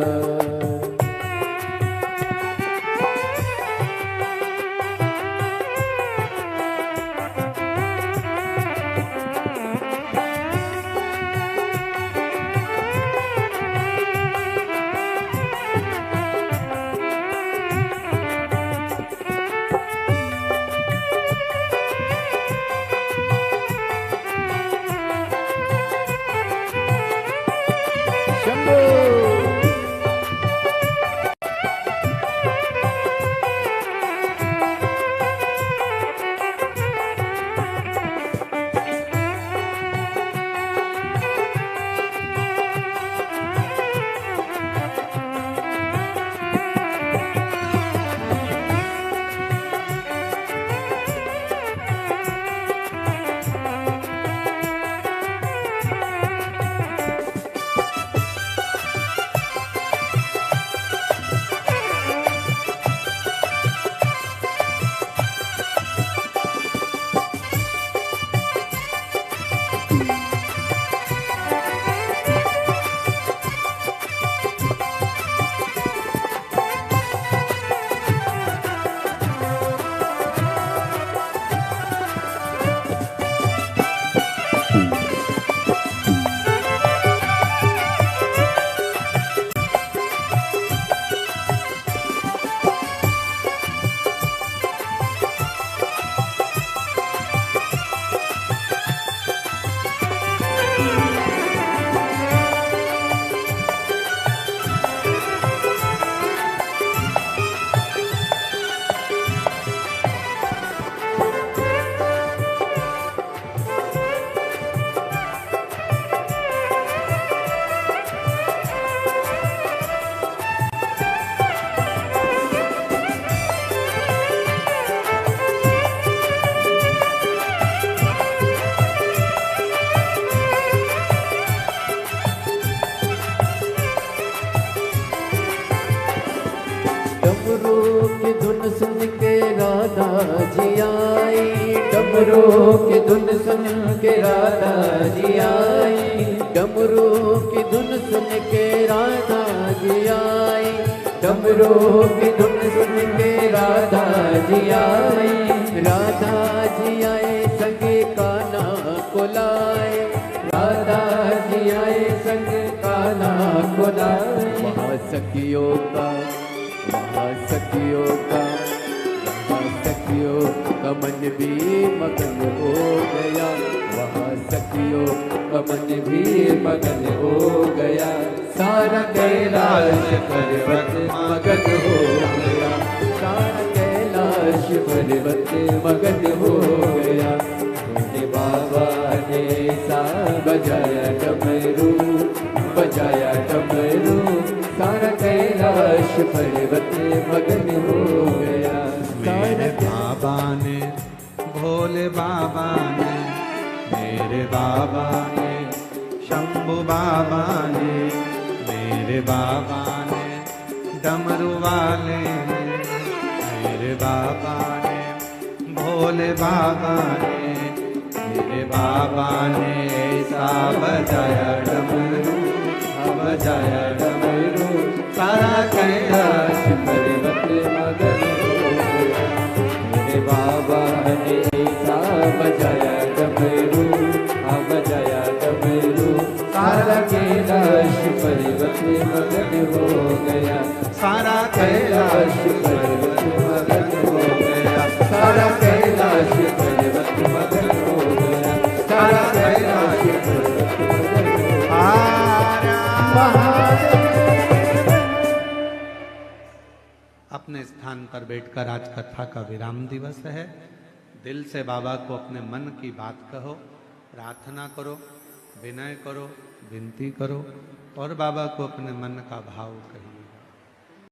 डमरू की धुन सुन के राधा जी आई, डमरू की धुन सुन के राधा जी आई, डमरू की धुन सुन के राधा जी आई, राधा जी आए संगे कान्हा को लाए, राधा जी आए संग कान्हा को लाए। वहाँ सखियों का मन भी मगन हो गया, वहाँ सखियों का मन भी मगन हो गया, सारा कैलाश पर्वत मगन हो गया, सारा कैलाश पर्वत मगन हो गया। भोले बाबा ने सा बजाया डमरू, बजाया डमरू, सारा कैलाश पर्वत मगन हो गया। मेरे बाबा ने, भोले बाबा ने, मेरे बाबा ने, शंभू बाबा ने, मेरे बाबा ने, डमरू वाले ने, मेरे बाबा ने, भोले बाबा ने, मेरे बाबा ने ऐसा बजाया डमरू, बजाया डमरू, सारा कैलाश पर्वत मगन हो गया। मेरे बाबा ने ऐसा बजाया डमरू, बजाया डमरू, सारा कैलाश पर्वत मगन हो गया, सारा कैलाश पर्वत मगन हो गया, सारा कैलाश पर्वत मगन हो गया, सारा कैलाश पर्वत मगन हो गया। अपने स्थान पर बैठकर आज कथा का विराम दिवस है। दिल से बाबा को अपने मन की बात कहो, प्रार्थना करो, विनय करो, विनती करो और बाबा को अपने मन का भाव कहिए।